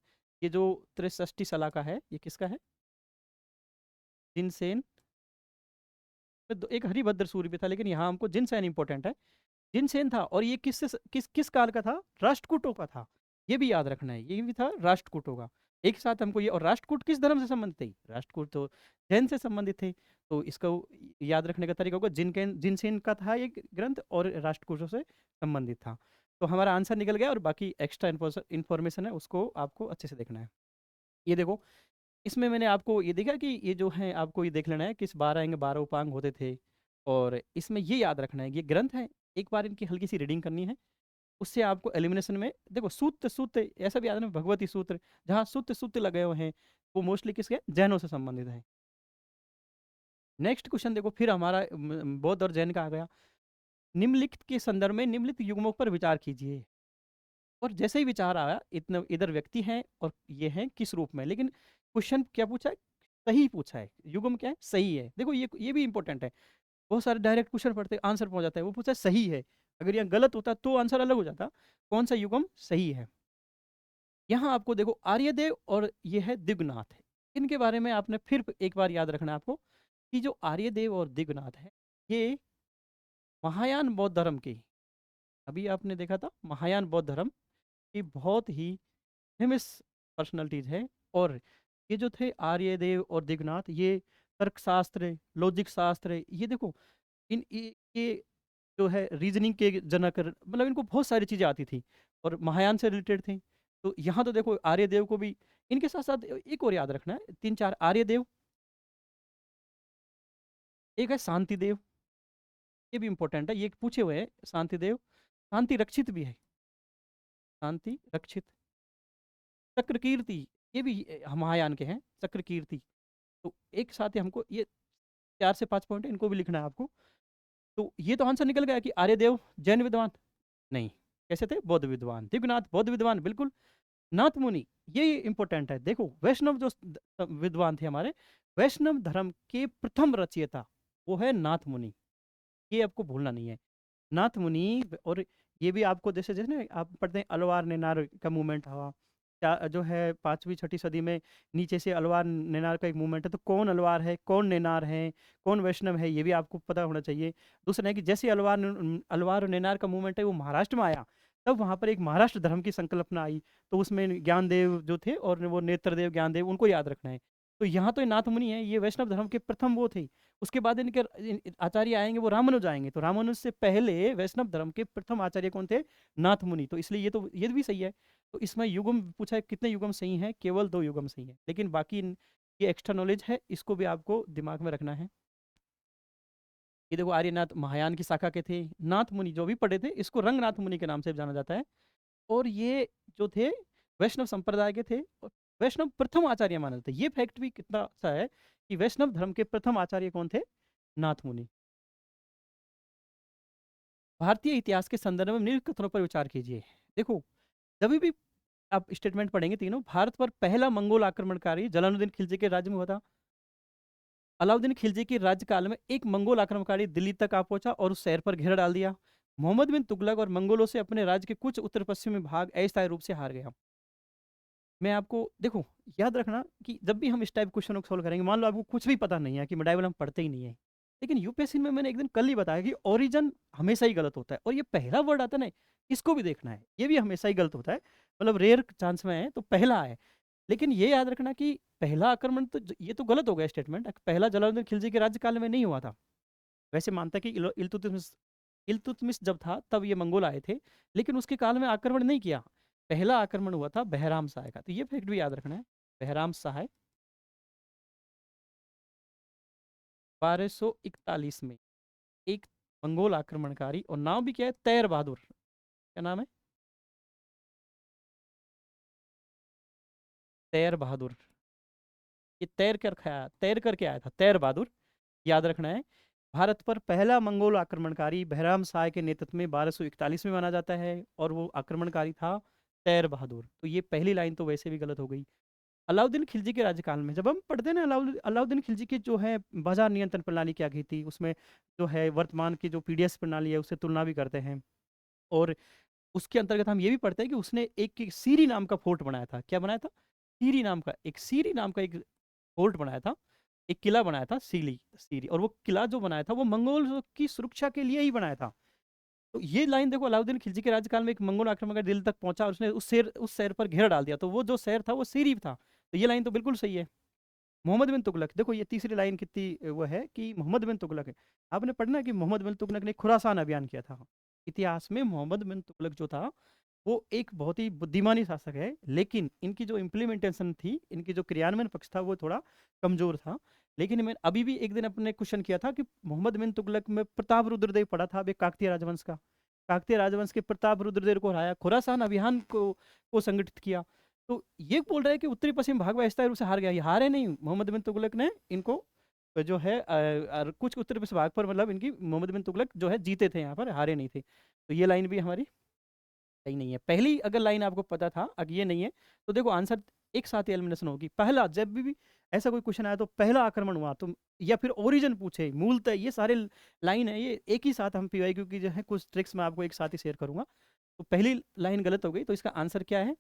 ये जो त्रिषष्ठी सलाह का है, ये किसका है? जिनसेन। एक हरिभद्र सूरी भी था, लेकिन यहाँ हमको जिनसेन इंपॉर्टेंट है। जिनसेन था, और ये किस काल का था? राष्ट्रकूटों का था। ये भी याद रखना है, ये भी था राष्ट्रकूटों का। एक साथ हमको ये, और राष्ट्रकूट किस धर्म से संबंधित थे? राष्ट्रकूट तो जैन से संबंधित थे। तो इसका याद रखने का तरीका होगा, जिनसेन का था ये ग्रंथ, और राष्ट्रकूटों से संबंधित था। तो हमारा आंसर निकल गया, और बाकी एक्स्ट्रा इन्फॉर्मेशन है उसको आपको अच्छे से देखना है। ये देखो, इसमें मैंने आपको ये देखा कि ये जो है आपको ये देख लेना है, किस 12 अंग 12 उपांग होते थे। और इसमें ये याद रखना है, ये ग्रंथ है, एक बार इनकी हल्की सी रीडिंग करनी है। उससे आपको एलिमिनेशन में देखो, सूत्र सूत्र ऐसा भी याद रखना, भगवती सूत्र, जहाँ सूत्र सूत्र लगे हुए हैं वो मोस्टली किसके? जैनों से संबंधित है। नेक्स्ट क्वेश्चन देखो, फिर हमारा बौद्ध और जैन का आ गया। निम्नलिखित के संदर्भ में निम्नलिखित युग्मों पर विचार कीजिए। और जैसे ही विचार आया, इतना इधर व्यक्ति हैं और ये हैं किस रूप में, लेकिन क्वेश्चन क्या पूछा है? सही पूछा है। युग्म क्या है? सही है। देखो ये भी इंपॉर्टेंट है। बहुत सारे डायरेक्ट क्वेश्चन पढ़ते आंसर पहुंच जाता है, वो पूछा है सही है। अगर यहाँ गलत होता तो आंसर अलग हो जाता। कौन सा युग्म सही है? यहाँ आपको देखो, आर्यदेव और ये है दिग्नाथ है। इनके बारे में आपने फिर एक बार याद रखना है आपको, कि जो आर्यदेव और दिग्नाथ है, ये महायान बौद्ध धर्म के, अभी आपने देखा था महायान बौद्ध धर्म की बहुत ही फेमस पर्सनालिटीज है। और ये जो थे आर्यदेव और दिग्नाथ, ये तर्कशास्त्र, लॉजिक शास्त्र, ये देखो, ये जो है रीजनिंग के जनक, मतलब इनको बहुत सारी चीज़ें आती थी, और महायान से रिलेटेड थी। तो यहाँ तो देखो, आर्यदेव को भी, इनके साथ साथ एक और याद रखना है, 3 4 आर्यदेव, एक है शांतिदेव। ये भी इंपॉर्टेंट है, ये पूछे हुए हैं शांतिदेव। शांति रक्षित भी है, शांति रक्षित। चक्रकीर्ति, ये भी महायान के हैं, चक्रकीर्ति। तो एक साथ ही हमको ये 4 से 5 पॉइंट है, इनको भी लिखना है आपको। तो ये तो आंसर निकल गया कि आर्यदेव जैन विद्वान नहीं, कैसे थे? बौद्ध विद्वान। दिव्यनाथ बौद्ध विद्वान, बिल्कुल। नाथ मुनि, ये इंपॉर्टेंट है। देखो, वैष्णव जो विद्वान थे हमारे, वैष्णव धर्म के प्रथम रचयिता वो है नाथ मुनि। ये आपको भूलना नहीं है, नाथ मुनि। और ये भी आपको, जैसे जैसे ना आप पढ़ते हैं अलवार नेनार का मूवमेंट हुआ, जो है 5वीं 6ठी सदी में, नीचे से अलवार नेनार का एक मूवमेंट है। तो कौन अलवार है, कौन नेनार है, कौन वैष्णव है, ये भी आपको पता होना चाहिए। दूसरा है कि जैसे अलवार और नेनार का मूवमेंट है वो महाराष्ट्र में आया, तब वहाँ पर एक महाराष्ट्र धर्म की संकल्पना आई। तो उसमें ज्ञानदेव जो थे, और वो नेत्रदेव ज्ञानदेव, उनको याद रखना है। तो यहाँ तो ये नाथ मुनि है, ये वैष्णव धर्म के प्रथम वो थे। उसके बाद इनके आचार्य आएंगे, वो रामानुज आएंगे। तो रामानुज से पहले वैष्णव धर्म के प्रथम आचार्य कौन थे? नाथ मुनि। तो इसलिए ये भी सही है। तो इसमें युगम पूछा है, कितने युगम सही हैं? केवल 2 युगम सही है, लेकिन बाकी ये एक्स्ट्रा नॉलेज है, इसको भी आपको दिमाग में रखना है। ये देखो, आर्यनाथ महायान की शाखा के थे। नाथ मुनि जो भी पढ़े थे, इसको रंगनाथ मुनि के नाम से जाना जाता है। और ये जो थे वैष्णव संप्रदाय के थे, और वैष्णव प्रथम आचार्य माने थे। ये फैक्ट भी कितना अच्छा है कि वैष्णव धर्म के प्रथम आचार्य कौन थे? नाथ मुनि। भारतीय इतिहास के संदर्भ में निम्न कथनों पर विचार कीजिए। देखो, जब भी आप स्टेटमेंट पढ़ेंगे तीनों, भारत पर पहला मंगोल आक्रमणकारी जलालुद्दीन खिलजी के राज्य में हुआ था। अलाउद्दीन खिलजी के राज्यकाल में एक मंगोल आक्रमणकारी दिल्ली तक आ पहुंचा और उस शहर पर घेरा डाल दिया। मोहम्मद बिन तुगलक और मंगोलों से अपने राज्य के कुछ उत्तर पश्चिमी भाग अस्थायी रूप से हार गया। मैं आपको देखो, याद रखना कि जब भी हम इस टाइप क्वेश्चन को सोल्व करेंगे, मान लो आपको कुछ भी पता नहीं है, कि मेडाइवल हम पढ़ते ही नहीं है, लेकिन यूपीएससी में मैंने एक दिन कल ही बताया कि ओरिजिन हमेशा ही गलत होता है। और ये पहला वर्ड आता है ना, इसको भी देखना है, ये भी हमेशा ही गलत होता है। मतलब रेयर चांस में है तो पहला है। लेकिन ये याद रखना कि पहला आक्रमण तो ये तो गलत हो गया स्टेटमेंट। पहला जलालुद्दीन खिलजी के राज्यकाल में नहीं हुआ था। वैसे मानता है कि इल्तुतमिश इल्तुतमिश जब था तब ये मंगोल आए थे, लेकिन उसके काल में आक्रमण नहीं किया। पहला आक्रमण हुआ था बहराम शाह का। तो ये फैक्ट भी याद रखना है। बहराम शाह 1241 में एक मंगोल आक्रमणकारी, और नाम भी क्या है? तैर बहादुर। क्या नाम है? तैर बहादुर। ये तैर करके आया था, तैर बहादुर। याद रखना है। भारत पर पहला मंगोल आक्रमणकारी बहराम शाह के नेतृत्व में 1241 में माना जाता है, और वो आक्रमणकारी था तैर बहादुर। तो ये पहली लाइन तो वैसे भी गलत हो गई। अलाउद्दीन खिलजी के राज्यकाल में जब हम पढ़ते हैं ना, अलाउद्दीन खिलजी की जो है बाजार नियंत्रण प्रणाली क्या की थी, उसमें जो है वर्तमान की जो पीडीएस प्रणाली है उससे तुलना भी करते हैं। और उसके अंतर्गत हम ये भी पढ़ते हैं कि उसने एक सीरी नाम का फोर्ट बनाया था। क्या बनाया था? सीरी नाम का एक फोर्ट बनाया था, एक किला बनाया था, सीरी। और वो किला जो बनाया था वो मंगोल की सुरक्षा के लिए ही बनाया था। तो ये लाइन देखो, अलाउद्दीन खिलजी के राज्यकाल में एक मंगोल आक्रमण दिल्ली तक पहुंचा और उसने उस शहर पर घेरा डाल दिया, तो वो जो शहर था वो सीरी था। तो ये लाइन तो बिल्कुल सही है। मोहम्मद बिन तुगलक, देखो ये तीसरी लाइन कितनी वो है कि मोहम्मद बिन तुगलक है। आपने पढ़ना है कि मोहम्मद बिन तुगलक ने खुरासान अभियान किया था। इतिहास में मोहम्मद बिन तुगलक जो था वो एक बहुत ही बुद्धिमानी शासक है, लेकिन इनकी जो इम्प्लीमेंटेशन थी, इनकी जो क्रियान्वयन पक्ष था वो थोड़ा कमजोर था। लेकिन मैं अभी भी एक दिन अपने क्वेश्चन किया था कि मोहम्मद बिन तुगलक में प्रताप रुद्रदेव पढ़ा था, अभी काकतीय राजवंश का। काकतीय राजवंश के प्रताप रुद्रदेव को हराया, खुरासान अभियान को संगठित किया। तो ये बोल रहा है कि उत्तरी पश्चिम भाग में स्थायी रूप से हार गया। ये हारे नहीं, मोहम्मद बिन तुगलक ने इनको जो है कुछ उत्तरी पश्चिम भाग पर, मतलब इनकी मोहम्मद बिन तुगलक जो है जीते थे, यहाँ पर हारे नहीं थे। तो ये लाइन भी हमारी सही नहीं है। पहली अगर लाइन आपको पता था, अगर ये नहीं है, तो देखो आंसर एक साथ ही एलिमिनेशन होगी। पहला, जब भी ऐसा कोई क्वेश्चन आया तो पहला आक्रमण हुआ तो, या फिर ओरिजिन पूछे, मूलतः, ये सारे लाइन है, ये एक ही साथ हम पीवाईक्यू की जो है कुछ ट्रिक्स मैं आपको एक साथ ही शेयर करूंगा। तो पहली लाइन गलत हो गई, तो इसका आंसर क्या है?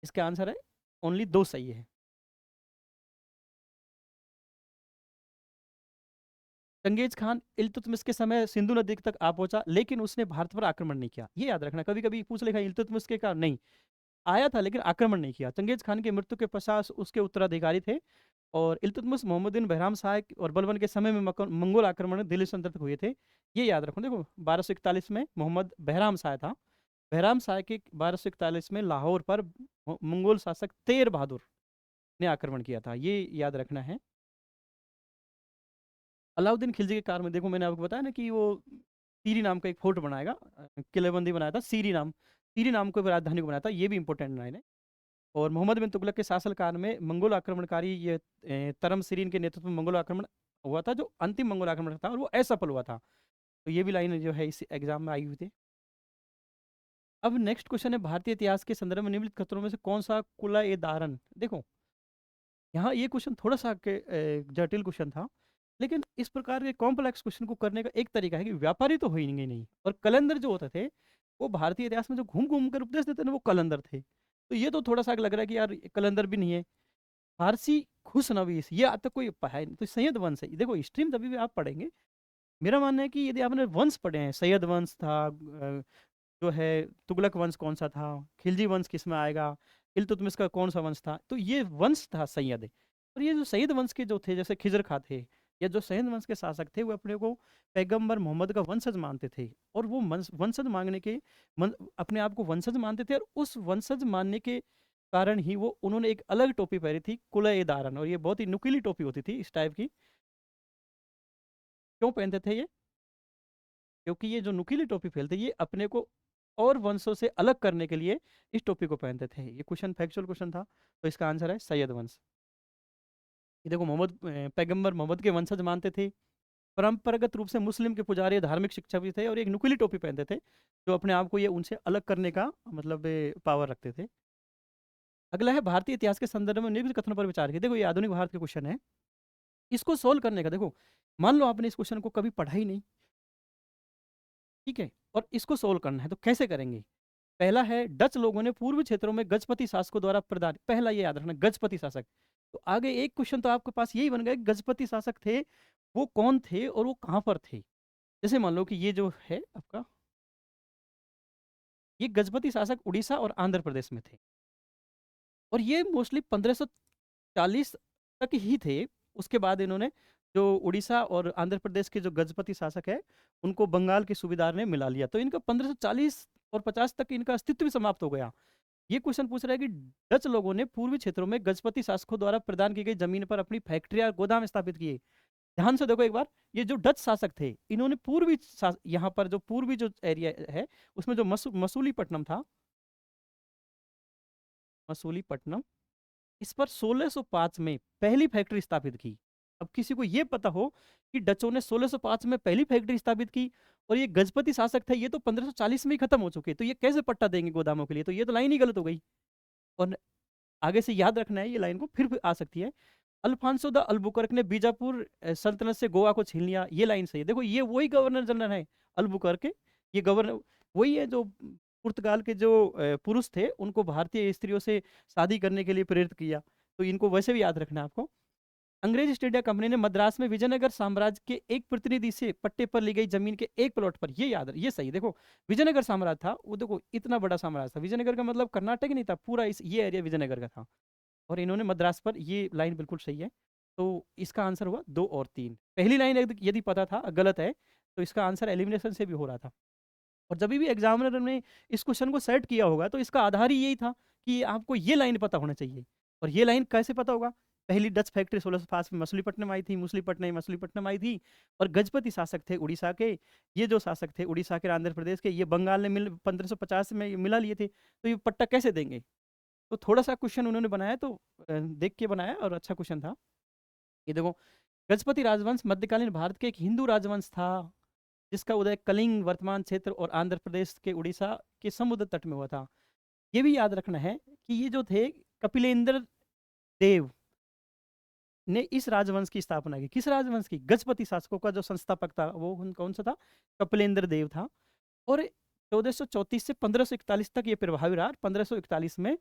इसका आंसर है ओनली दो सही है। चंगेज खान इल्तुतमिश के समय सिंधु नदी तक आ पहुंचा, लेकिन उसने भारत पर आक्रमण नहीं किया। ये याद रखना, कभी कभी पूछ लेगा इल्तुतमिश के का, नहीं, आया था लेकिन आक्रमण नहीं किया। चंगेज खान की मृत्यु के पश्चात उसके उत्तराधिकारी थे, और इल्तुतमिश मोहम्मद बिन बहराम शाह और बलबन के समय में मंगोल आक्रमण दिल्ली संतर्त हुए थे। ये याद रखो। देखो 1241 में मोहम्मद बहराम शाह था, बहराम शाह के 1241 में लाहौर पर मंगोल शासक तेर बहादुर ने आक्रमण किया था, ये याद रखना है। अलाउद्दीन खिलजी के कार में देखो, मैंने आपको बताया ना कि वो सीरी नाम का एक फोर्ट बनाएगा, किलेबंदी बनाया था, सीरी नाम को राजधानी को बनाया था, ये भी इंपॉर्टेंट लाइन है। और मोहम्मद बिन तुगलक के शासनकाल में मंगोल आक्रमणकारी ये तरम सिरीन के नेतृत्व में मंगोल आक्रमण हुआ था, जो अंतिम मंगोल आक्रमण था, और वो असफल हुआ था। तो ये भी लाइन जो है इस एग्जाम में आई हुई थी। अब नेक्स्ट क्वेश्चन है, भारतीय इतिहास के संदर्भ में निम्नलिखित खतरों में से कौन सा कुला ए दारन। देखो यहाँ ये क्वेश्चन थोड़ा सा जटिल क्वेश्चन था, लेकिन इस प्रकार के कॉम्प्लेक्स क्वेश्चन को करने का एक तरीका है कि व्यापारी तो होंगे नहीं, और कलंदर जो होते थे वो भारतीय इतिहास में जो घूम घूम कर उपदेश देते ना, वो कलंदर थे। तो ये तो थोड़ा सा लग रहा है कि यार ये कलंदर भी नहीं है। फारसी खुशनवीस, ये आज तक कोई है नहीं, तो सैयद वंश है। देखो हिस्ट्री में तभी भी आप पढ़ेंगे, मेरा मानना है कि यदि आपने वंश पढ़े हैं, सैयद वंश था, जो है तुगलक वंश कौन सा था, खिलजी वंश किस में आएगा, इल्तुतमिश का कौन सा वंश था, तो ये वंश था सैयद। और ये जो सैयद वंश के जो थे, जैसे खिजर खा थे, या जो सैयद वंश के शासक थे, वो अपने को पैगंबर मोहम्मद का वंशज मानते थे। और वो वंशज मांगने के अपने आप को वंशज मानते थे, और उस वंशज मानने के कारण ही वो उन्होंने एक अलग टोपी पहनी थी, कुलए दारन, और ये बहुत ही नुकीली टोपी होती थी इस टाइप की। क्यों पहनते थे ये? क्योंकि ये जो नुकीली टोपी पहनते, ये अपने को और वंशों से अलग करने के लिए इस टोपी को पहनते थे। ये क्वेश्चन फैक्चुअल क्वेश्चन था, तो इसका आंसर है सैयद वंश। ये देखो, पैगंबर मोहम्मद के वंशज मानते थे, परंपरागत रूप से मुस्लिम के पुजारी, धार्मिक शिक्षा भी थे, और एक नुकीली टोपी पहनते थे, जो अपने आप को ये उनसे अलग करने का मतलब पावर रखते थे। अगला है, भारतीय इतिहास के संदर्भ में निम्न कथनों पर विचार किया। देखो ये आधुनिक भारत के क्वेश्चन है, इसको सोल्व करने का, देखो मान लो आपने इस क्वेश्चन को कभी पढ़ा ही नहीं, ठीक है, और इसको सोल्व करना है, तो कैसे करेंगे? पहला है, डच लोगों ने पूर्वी क्षेत्रों में गजपति शासकों द्वारा प्रदान, पहला ये याद रखना, गजपति शासक। तो आगे एक क्वेश्चन तो आपके पास यही बन गया, गजपति शासक थे वो कौन थे और वो कहां पर थे। जैसे मान लो कि ये जो है आपका, ये गजपति शासक उड़ीसा और आंध्र प्रदेश में थे, और ये मोस्टली 1540 तक ही थे। उसके बाद इन्होंने जो उड़ीसा और आंध्र प्रदेश के जो गजपति शासक है, उनको बंगाल के सूबेदार ने मिला लिया, तो इनका 1540 और 50 तक इनका अस्तित्व भी समाप्त हो गया। ये क्वेश्चन पूछ रहा है कि डच लोगों ने पूर्वी क्षेत्रों में गजपति शासकों द्वारा प्रदान की गई जमीन पर अपनी फैक्ट्रियां गोदाम स्थापित किए। ध्यान से देखो एक बार, ये जो डच शासक थे, इन्होंने यहाँ पर जो पूर्वी जो एरिया है, उसमें जो मसूलीपट्टनम था, मसूलीपट्टनम, इस पर 1605 में पहली फैक्ट्री स्थापित की। अब किसी को यह पता हो कि डचों ने 1605 में पहली फैक्ट्री स्थापित की, और ये गजपति शासक थे, ये तो 1540 में ही खत्म हो चुके, तो ये कैसे पट्टा देंगे गोदामों के लिए? तो ये तो लाइन ही गलत हो गई। और आगे से याद रखना है, ये लाइन को फिर आ सकती है। अल्फांसो द अल्बुकर्क ने बीजापुर सल्तनत से गोवा को छीन लिया, ये लाइन सही है। देखो ये वही गवर्नर जनरल है अल्बुकर्क, ये गवर्नर वही है जो पुर्तगाल के जो पुरुष थे उनको भारतीय स्त्रियों से शादी करने के लिए प्रेरित किया। तो इनको वैसे भी याद रखना है आपको। अंग्रेज ईस्ट इंडिया कंपनी ने मद्रास में विजयनगर साम्राज्य के एक प्रतिनिधि से पट्टे पर ली गई जमीन के एक प्लॉट पर, ये याद, ये सही। देखो विजयनगर साम्राज्य था वो, देखो इतना बड़ा साम्राज्य था, विजयनगर का मतलब कर्नाटक ही नहीं था, पूरा इस ये एरिया विजयनगर का था। और इन्होंने मद्रास पर, ये लाइन बिल्कुल सही है। तो इसका आंसर हुआ 2 और 3। पहली लाइन यदि पता था गलत है तो इसका आंसर एलिमिनेशन से भी हो रहा था। और जब भी एग्जामिनर ने इस क्वेश्चन को सेट किया होगा तो इसका आधार ही यही था कि आपको ये लाइन पता होना चाहिए। और ये लाइन कैसे पता होगा? पहली डच फैक्ट्री 1605 में मछलीपट्टनम आई थी, मछलीपट्टनम आई थी। और गजपति शासक थे उड़ीसा के, ये जो शासक थे उड़ीसा के, आंध्र प्रदेश के, ये बंगाल ने 1550 में मिला लिए थे, तो ये पट्टा कैसे देंगे? तो थोड़ा सा क्वेश्चन उन्होंने बनाया तो देख के बनाया और अच्छा क्वेश्चन था। ये देखो, गजपति राजवंश मध्यकालीन भारत के एक हिंदू राजवंश था जिसका उदय कलिंग वर्तमान क्षेत्र और आंध्र प्रदेश के उड़ीसा के समुद्र तट में हुआ था। ये भी याद रखना है कि ये जो थे कपिलेंद्र देव ने इस राजवंश की स्थापना की। किस राजवंश की? गजपति शासकों का जो संस्थापक था वो कौन सा था? कपिलेंद्र देव था। और 1434 से 1541 तक ये प्रभावी रहा। 1541 में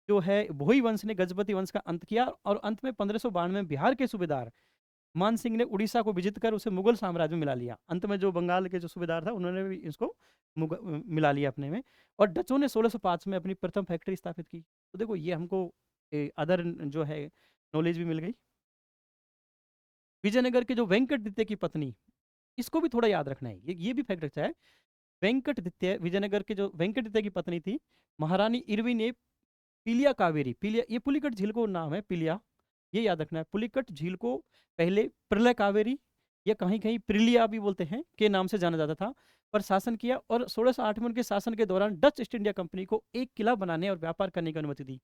जो है भोई वंश ने गजपति वंश का अंत किया और अंत में 1592 में बिहार के सूबेदार मान सिंह ने उड़ीसा को विजित कर उसे मुगल साम्राज्य में मिला लिया। अंत में जो बंगाल के जो सूबेदार था उन्होंने भी इसको मिला लिया अपने में। और डचों ने 1605 में अपनी प्रथम फैक्ट्री स्थापित की। तो देखो ये हमको अदर जो है नॉलेज भी मिल गई। विजयनगर के जो वेंकटदित्य की पत्नी, इसको भी थोड़ा याद रखना है, ये भी फैक्ट अच्छा है। वेंकटदित्य, विजयनगर के जो वेंकटदित्य की पत्नी थी महारानी इरवी ने पिलिया कावेरी, पिलिया ये पुलिकट झील को नाम है पिलिया, ये याद रखना है। पुलिकट झील को पहले प्रलय कावेरी या कहीं कहीं प्रिलिया भी बोलते हैं के नाम से जाना जाता था, पर शासन किया। और 1608 में उनके शासन के दौरान डच ईस्ट इंडिया कंपनी को एक किला बनाने और व्यापार करने की अनुमति दी।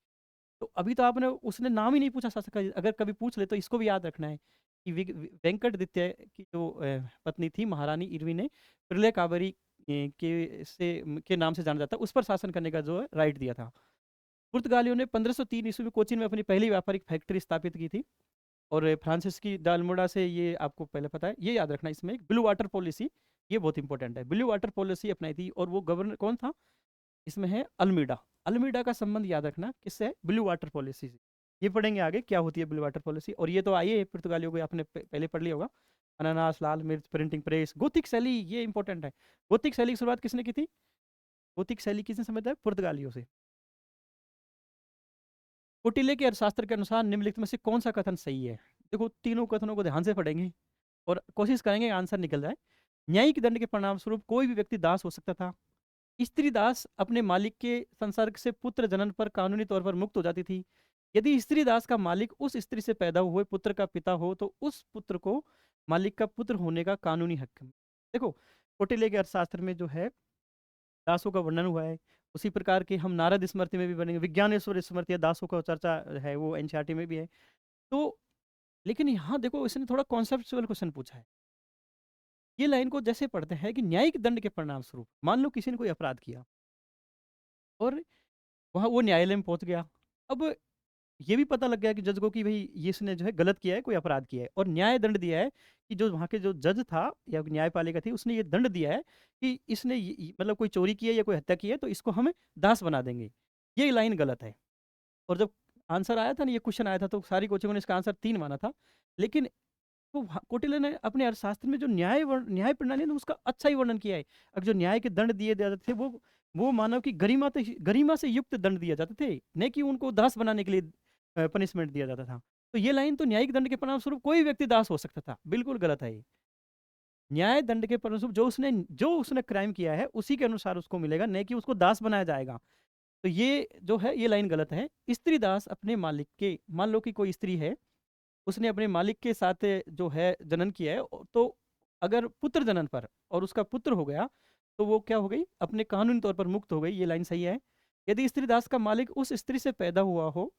तो अभी तो आपने उसने नाम ही नहीं पूछा शासक का, अगर कभी पूछ ले तो इसको भी याद रखना है कि वेंकटदित्य की जो पत्नी थी महारानी इरवी ने प्रलय कावेरी के नाम से जाना जाता है, उस पर शासन करने का जो है राइट दिया था। पुर्तगालियों ने 1503 ईस्वी में कोचीन में अपनी पहली व्यापारिक फैक्ट्री स्थापित की थी। और फ्रांसिस की डालमोडा से, ये आपको पहले पता है, ये याद रखना। इसमें एक ब्लू वाटर पॉलिसी, ये बहुत इंपॉर्टेंट है, ब्लू वाटर पॉलिसी अपनाई थी। और वो गवर्नर कौन था? इसमें है अल्मीडा। अल्मीडा का संबंध याद रखना किससे? ब्लू वाटर पॉलिसी से। ये पढ़ेंगे आगे क्या होती है ब्लू वाटर पॉलिसी। और ये तो आइए पुर्तगालियों को आपने पहले पढ़ लिया होगा, अनानास, लाल मिर्च, प्रिंटिंग प्रेस, गोथिक शैली, ये इंपॉर्टेंट है। गोथिक शैली की शुरुआत किसने की थी? गोथिक शैली किसने समझा है? पुर्तगालियों से। कुटिल्य के अर्थशास्त्र के अनुसार निम्नलिखित में से कौन सा कथन सही है? देखो तीनों कथनों को ध्यान से पढ़ेंगे और कोशिश करेंगे आंसर निकल जाए। न्यायिक दंड के परिणाम स्वरूप कोई भी व्यक्ति दास हो सकता था। स्त्री दास अपने मालिक के संसर्ग से पुत्र जनन पर कानूनी तौर पर मुक्त हो जाती थी। यदि स्त्री दास का मालिक उस स्त्री से पैदा हुए पुत्र का पिता हो तो उस पुत्र को मालिक का पुत्र होने का कानूनी हक है। देखो कौटिल्य के अर्थशास्त्र में जो है दासों का वर्णन हुआ है, उसी प्रकार के हम नारद स्मृति में भी बनेंगे, विज्ञानेश्वर स्मृति या दासों का चर्चा है वो एनसीईआरटी में भी है। तो लेकिन यहाँ देखो इसने थोड़ा कॉन्सेप्चुअल क्वेश्चन पूछा है। ये लाइन को जैसे पढ़ते हैं कि न्यायिक दंड के परिणाम स्वरूप, मान लो किसी ने कोई अपराध किया और वहाँ वो न्यायालय में पहुंच गया। अब ये भी पता लग गया कि जज को कि भाई ये इसने जो है गलत किया है, कोई अपराध किया है, और न्याय दंड दिया है कि जो वहाँ के जो जज था या न्यायपालिका थी उसने ये दंड दिया है कि इसने मतलब कोई चोरी की है या कोई हत्या की है तो इसको हमें दास बना देंगे। ये लाइन गलत है। और जब आंसर आया था ना, ये क्वेश्चन आया था तो सारी कोचिंगों ने इसका आंसर 3 माना था। लेकिन तो कौटिल्य ने अपने अर्थशास्त्र में जो न्याय प्रणाली है ना उसका अच्छा ही वर्णन किया है। अगर जो न्याय के दंड दिए जाते थे वो मानव की गरिमा से युक्त दंड दिए जाते थे, नहीं कि उनको दास बनाने के लिए पनिशमेंट दिया जाता था। तो ये लाइन तो न्यायिक दंड के परिणाम स्वरूप कोई व्यक्ति दास हो सकता था, बिल्कुल गलत है ये। न्याय दंड के परिणाम स्वरूप जो उसने क्राइम किया है उसी के अनुसार उसको मिलेगा, नहीं कि उसको दास बनाया जाएगा। तो ये जो है ये लाइन गलत है। स्त्री दास अपने मालिक के, मान लो कि कोई स्त्री है, उसने अपने मालिक के साथ जो है जनन किया है, तो अगर पुत्र जनन पर और उसका पुत्र हो गया तो वो क्या हो गई? अपने कानूनी तौर पर मुक्त हो गई, ये लाइन सही है। यदि स्त्री दास का मालिक उस स्त्री से पैदा हुआ हो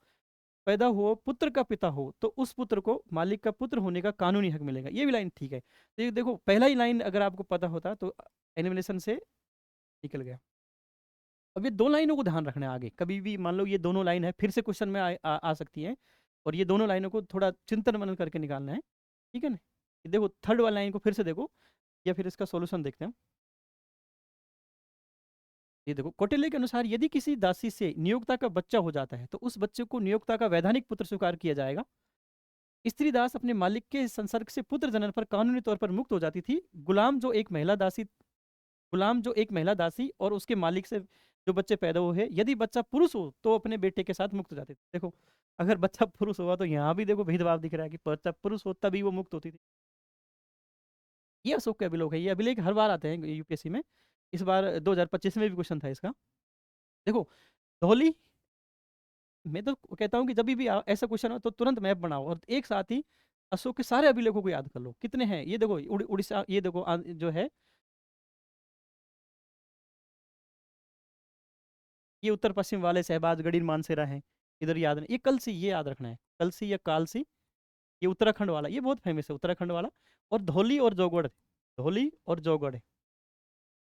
पैदा हो, पुत्र का पिता हो, तो उस पुत्र को मालिक का पुत्र होने का कानूनी हक मिलेगा। ये भी लाइन ठीक है। तो ये देखो पहला ही लाइन अगर आपको पता होता तो एनिमिनेशन से निकल गया। अब ये दो लाइनों को ध्यान रखना है आगे, कभी भी मान लो ये दोनों लाइन है फिर से क्वेश्चन में आ सकती है, और ये दोनों लाइनों को थोड़ा चिंतन मनन करके निकालना है, ठीक है ना। ये देखो थर्ड वाला लाइन को फिर से देखो, या फिर इसका सॉल्यूशन देखते हैं। ये देखो कौटिल्य के अनुसार यदि किसी दासी से नियोक्ता का बच्चा हो जाता है तो उस बच्चे को नियोक्ता का वैधानिक पुत्र स्वीकार किया जाएगा। स्त्री दास अपने मालिक के संसर्ग से पुत्र जनन पर कानूनी तौर पर मुक्त हो जाती थी। गुलाम जो एक महिला दासी गुलाम जो एक महिला दासी और उसके मालिक से जो बच्चे पैदा हुए, यदि बच्चा पुरुष हो तो अपने बेटे के साथ मुक्त हो जाते थे। देखो अगर बच्चा पुरुष हुआ तो यहाँ भी देखो भेदभाव दिख रहा है कि बच्चा पुरुष हो तभी वो मुक्त होती थी। ये अशोक के अभिलेख है, ये अभिलेख हर बार आते हैं यूपीएससी में। इस बार 2025 में भी क्वेश्चन था इसका। देखो धौली, मैं तो कहता हूँ कि जब भी ऐसा क्वेश्चन हो तो तुरंत मैप बनाओ और एक साथ ही अशोक के सारे अभिलेखों को याद कर लो कितने हैं। ये देखो उड़ीसा, ये देखो जो है ये उत्तर पश्चिम वाले शहबाज गढ़ी मानसेरा है, इधर याद नहीं। ये कलसी, ये याद रखना है, कलसी या कालसी, ये उत्तराखंड वाला, ये बहुत फेमस है उत्तराखंड वाला। और धौली और जौगढ़, धौली और जौगढ़,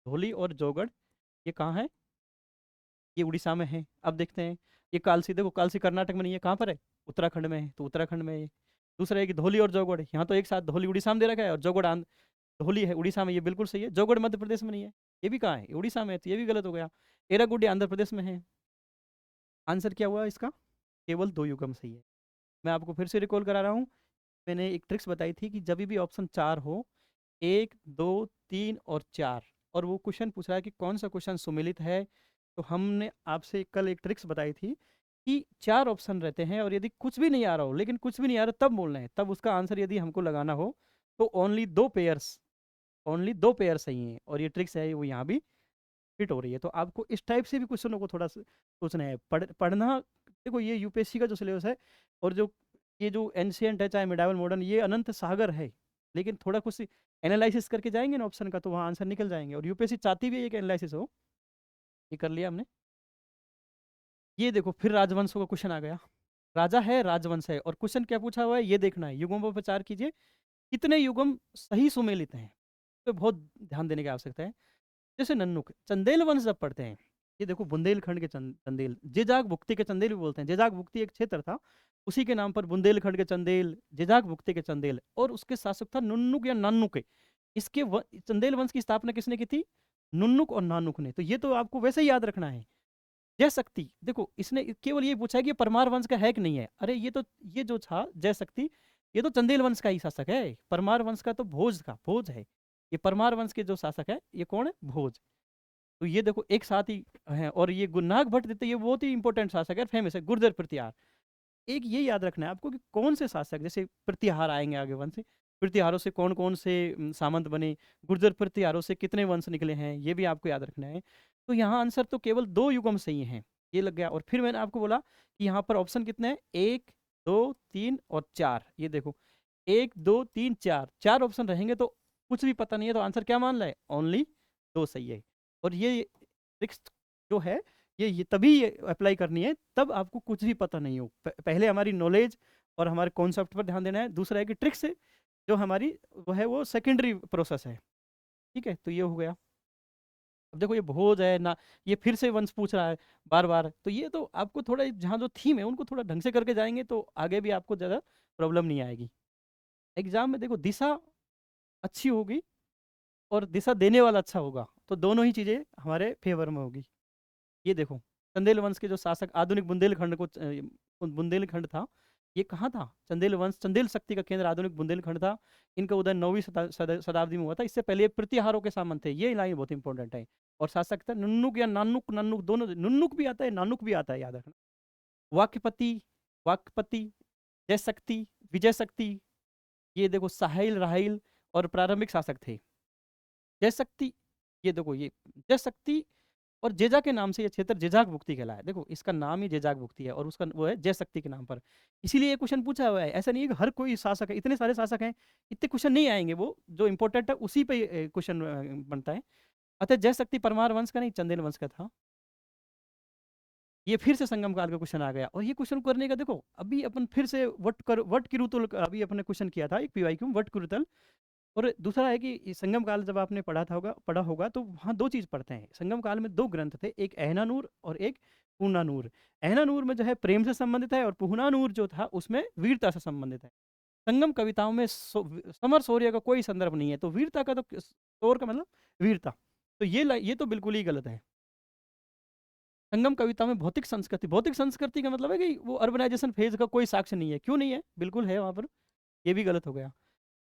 धौली और जौगढ़ ये कहाँ है, ये उड़ीसा में है। अब देखते हैं ये कालसी, देखो कालसी कर्नाटक में नहीं है, कहाँ पर है, उत्तराखंड में है, तो उत्तराखंड में है। दूसरा है कि धौली और जौगढ़, यहाँ तो एक साथ धौली उड़ीसा में दे रखा है और जौगढ़ धौली है उड़ीसा में, ये बिल्कुल सही है। जौगढ़ मध्य प्रदेश में नहीं है, ये भी कहाँ है, ये उड़ीसा में है, तो ये भी गलत हो गया। एरागुड्डी आंध्र प्रदेश में है। आंसर क्या हुआ इसका, केवल दो युगम सही है। मैं आपको फिर से रिकॉल करा रहा हूँ, मैंने एक ट्रिक्स बताई थी कि जब भी ऑप्शन चार हो, एक दो तीन और चार, और वो क्वेश्चन पूछ रहा है कि कौन सा क्वेश्चन सुमेलित है, तो हमने आपसे कल एक ट्रिक्स बताई थी कि चार ऑप्शन रहते हैं और यदि कुछ भी नहीं आ रहा हो, लेकिन कुछ भी नहीं आ रहा तब बोलना है, तब उसका आंसर यदि हमको लगाना हो तो ओनली दो पेयर सही हैं, और ये ट्रिक्स है वो यहाँ भी फिट हो रही है। तो आपको इस टाइप से भी क्वेश्चनों को थोड़ा सोचना है, पढ़ना। देखो ये यूपीएससी का जो सिलेबस है, और जो ये जो एंशियंट है चाहे मिडावल मॉडर्न, ये अनंत सागर है, लेकिन थोड़ा कुछ एनालिसिस करके जाएंगे ना ऑप्शन का तो वहाँ आंसर निकल जाएंगे, और यूपीएससी चाहती भी है कि एनालिसिस हो। ये कर लिया हमने। ये देखो फिर राजवंशों का क्वेश्चन आ गया, राजा है राजवंश है, और क्वेश्चन क्या पूछा हुआ है ये देखना है, युगों पर विचार कीजिए कितने युगम सही सुमेलित हैं, तो बहुत ध्यान देने की आवश्यकता है। जैसे नन्नुक, चंदेल वंश जब पढ़ते हैं, ये देखो बुंदेलखंड के चंदेल, जेजाग भुक्ति के चंदेल भी बोलते हैं, जेजाग भुक्ति एक क्षेत्र था, उसी के नाम पर बुंदेलखंड के चंदेल, जेजाग भुक्ति के चंदेल, और उसके शासक था नुन्नुक या नानुक। इसके चंदेल वंश की स्थापना किसने की थी, नुन्नुक और नानुक ने। तो ये तो आपको वैसे ही याद रखना है। जय शक्ति, देखो इसने केवल ये पूछा है कि ये परमार वंश का है कि नहीं है, अरे ये तो ये जो था जय शक्ति, ये तो चंदेल वंश का ही शासक है, परमार वंश का तो भोज है। ये परमार वंश के जो शासक है ये कौन है, भोज। तो ये देखो एक साथ ही है, और ये गुरनाग भट्ट देते, ये बहुत ही इंपॉर्टेंट शासक है, फेमस है, गुर्जर प्रतिहार। एक ये याद रखना है आपको कि कौन से शासक, जैसे प्रतिहार आएंगे आगे वंश, प्रतिहारों से कौन कौन से सामंत बने, गुर्जर प्रतिहारों से कितने वंश निकले हैं, ये भी आपको याद रखना है। तो यहाँ आंसर तो केवल दो युगम सही हैं, ये लग गया। और फिर मैंने आपको बोला कि यहाँ पर ऑप्शन कितने हैं, एक दो तीन और चार, ये देखो एक दो तीन चार, चार ऑप्शन रहेंगे तो कुछ भी पता नहीं है तो आंसर क्या मान रहा है, ओनली दो सही है। और ये ट्रिक्स जो है ये तभी अप्लाई करनी है तब आपको कुछ भी पता नहीं हो। पहले हमारी नॉलेज और हमारे कॉन्सेप्ट पर ध्यान देना है, दूसरा है कि ट्रिक्स जो हमारी वो है वो सेकेंडरी प्रोसेस है, ठीक है। तो ये हो गया। अब देखो ये भोज है ना, ये फिर से वंश पूछ रहा है बार बार, तो ये तो आपको थोड़ा जहाँ जो थीम है उनको थोड़ा ढंग से करके जाएंगे तो आगे भी आपको ज़्यादा प्रॉब्लम नहीं आएगी। एग्जाम में देखो दिशा अच्छी होगी और दिशा देने वाला अच्छा होगा, तो दोनों ही चीज़ें हमारे फेवर में होगी। ये देखो चंदेल वंश के जो शासक आधुनिक बुंदेलखंड को बुंदेलखंड था, ये कहाँ था, चंदेल वंश, चंदेल शक्ति का केंद्र आधुनिक बुंदेलखंड था। इनका उदय 9वीं शताब्दी में हुआ था, इससे पहले ये प्रतिहारों के सामंत थे, ये लाइन बहुत इंपॉर्टेंट है। और शासक था नुन्नुक या नानुक, नन्नुक दोनों, नुन्नुक भी आता है नानुक भी आता है, याद रखना। वाक्यपति, वाक्यपति, जय शक्ति, विजय शक्ति, ये देखो साहिल राहिल और प्रारंभिक शासक थे। जय शक्ति, ये देखो ये जय शक्ति और जेजा के नाम से ये क्षेत्र जेजाक भुक्ति कहलाया है। देखो इसका नाम ही जेजाक भुक्ति है और उसका वो है जय शक्ति के नाम पर, इसीलिए ये क्वेश्चन पूछा हुआ है। ऐसा नहीं है कि हर कोई शासक है, इतने सारे शासक हैं, इतने क्वेश्चन नहीं आएंगे, वो जो इंपॉर्टेंट है उसी पे क्वेश्चन बनता है। अतः जय शक्ति परमार वंश का नहीं, चंदेल वंश का था। ये फिर से संगम काल का क्वेश्चन आ गया। और ये क्वेश्चन करने का देखो, अभी अपन फिर से वट किरुतल अभी अपने क्वेश्चन किया था एक पीवाईक्यू वट किरुतल। और दूसरा है कि ये संगम काल जब आपने पढ़ा होगा तो वहाँ दो चीज पढ़ते हैं। संगम काल में दो ग्रंथ थे, एक ऐहनानूर और एक पुहनानूर। ऐहनानूर में जो है प्रेम से संबंधित है, और पुहनानूर जो था उसमें वीरता से संबंधित है। संगम कविताओं में समर शौर्य का कोई संदर्भ नहीं है, तो वीरता का तो शौर्य का मतलब वीरता, तो ये तो बिल्कुल ही गलत है। संगम कविता में भौतिक संस्कृति का मतलब है कि वो अर्बनाइजेशन फेज का कोई साक्ष्य नहीं है। क्यों नहीं है? बिल्कुल है वहां पर, ये भी गलत हो गया।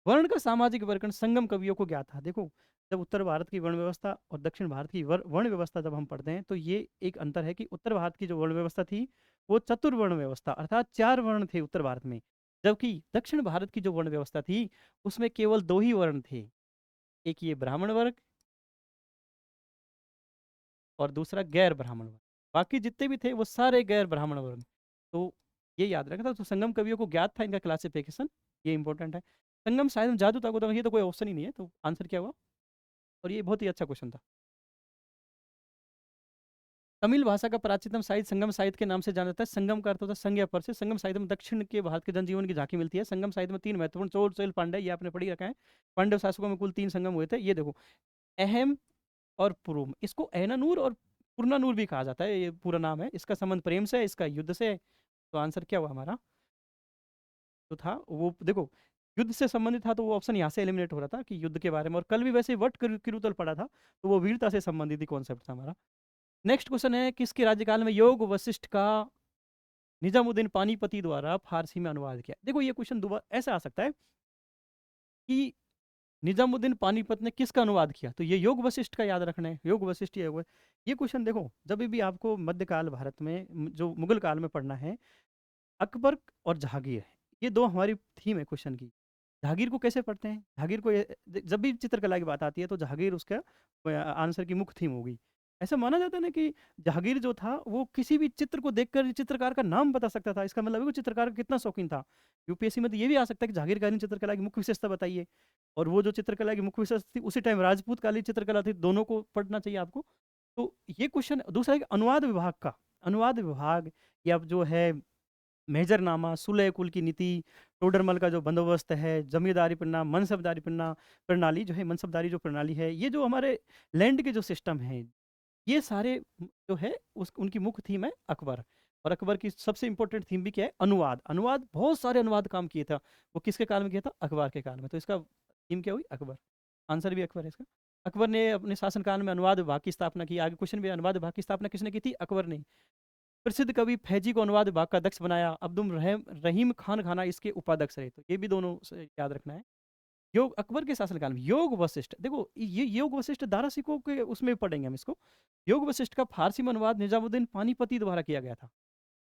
वर्ण का सामाजिक वर्गीकरण संगम कवियों को ज्ञात था। देखो, जब उत्तर भारत की वर्ण व्यवस्था और दक्षिण भारत की वर्ण व्यवस्था जब हम पढ़ते हैं तो ये एक अंतर है कि उत्तर भारत की जो वर्ण व्यवस्था थी वो चतुर्वर्ण व्यवस्था, अर्थात 4 वर्ण थे उत्तर भारत में, जबकि दक्षिण भारत की जो वर्ण व्यवस्था थी उसमें केवल 2 ही वर्ण थे, एक ये ब्राह्मण वर्ग और दूसरा गैर ब्राह्मण वर्ग। बाकी जितने भी थे वो सारे गैर ब्राह्मण वर्ग। तो ये याद रखना था। तो संगम कवियों को ज्ञात था इनका क्लासिफिकेशन, ये इंपॉर्टेंट है। संगम साहित्य में जादू ताकू, ये तो कोई ऑप्शन ही नहीं है, तो आंसर क्या हुआ? और ये बहुत ही अच्छा क्वेश्चन था। तमिल भाषा का प्राचीनतम साहित्य संगम साहित्य के नाम से जाना जाता है। संगम का अर्थ होता है संज्ञा पर से। संगम साहित्य में दक्षिण के भारत के जनजीवन की झांकी मिलती है। संगम साहित्य में 3 महत्वपूर्ण चोल चोल पांड्य, ये आपने पढ़ी रखा है। पांडव शासकों में कुल 3 संगम हुए थे। ये देखो, अहम और पुरुम, इसको ऐनानूर और पुरनानूर भी कहा जाता है, ये पूरा नाम है। इसका संबंध प्रेम से है, इसका युद्ध से है। तो आंसर क्या हुआ हमारा? जो था वो देखो, युद्ध से संबंधित था तो वो ऑप्शन यहाँ से एलिमिनेट हो रहा था कि युद्ध के बारे में। और कल भी वैसे वट किरुतल पढ़ा था, तो वो वीरता से संबंधित ही कॉन्सेप्ट था हमारा। नेक्स्ट क्वेश्चन है, किसके राज्यकाल में योग वशिष्ठ का निजामुद्दीन पानीपति द्वारा फारसी में अनुवाद किया? देखो, ये क्वेश्चन दोबारा ऐसा आ सकता है कि निजामुद्दीन पानीपत ने किसका अनुवाद किया, तो ये योग वशिष्ठ का याद रखना है। योग वशिष्ठ ये क्वेश्चन देखो, जब भी आपको मध्यकाल भारत में जो मुगल काल में पढ़ना है, अकबर और जहांगीर, ये दो हमारी थीम है क्वेश्चन की। जहांगीर को कैसे पढ़ते हैं? जहांगीर को जब भी चित्रकला की बात आती है तो जहांगीर उसका आंसर की मुख्य थीम होगी। ऐसा माना जाता है ना कि जहांगीर जो था वो किसी भी चित्र को देखकर चित्रकार का नाम बता सकता था। इसका मतलब है वो चित्रकार का कितना शौकीन था। यूपीएससी में तो ये भी आ सकता है कि जहांगीरकालीन चित्रकला की मुख्य विशेषता बताइए। और वो जो चित्रकला की मुख्य विशेषता थी उसी टाइम राजपूत कालीन चित्रकला थी, दोनों को पढ़ना चाहिए आपको। तो ये क्वेश्चन दूसरा है कि अनुवाद विभाग का, अनुवाद विभाग या जो है मेजरनामा, सुलह कुल की नीति, टोडरमल का जो बंदोबस्त है, जमींदारी प्रणाली, मनसबदारी प्रणाली जो है, मनसबदारी जो प्रणाली है, ये जो हमारे लैंड के जो सिस्टम है, ये सारे जो है उस उनकी मुख्य थीम है अकबर। और अकबर की सबसे इंपॉर्टेंट थीम भी क्या है? अनुवाद। अनुवाद, बहुत सारे अनुवाद काम किए था। वो किसके काल में किया था? अकबर के काल में। तो इसका थीम क्या हुई? अकबर। आंसर भी अकबर है इसका। अकबर ने अपने शासनकाल में अनुवाद विभाग की स्थापना की। आगे क्वेश्चन भी, अनुवाद विभाग की स्थापना किसने की थी? अकबर ने। प्रसिद्ध कवि फैजी को अनुवाद विभाग का अध्यक्ष बनाया। अब्दुल रहीम खान खाना इसके उपाध्यक्ष रहे। तो ये भी दोनों से याद रखना है। योग अकबर के शासनकाल में योग वशिष्ठ, देखो ये योग वशिष्ठ दारा सिकों के उसमें भी पढ़ेंगे हम इसको। योग वशिष्ठ का फारसी में अनुवाद निजामुद्दीन पानीपति द्वारा किया गया था।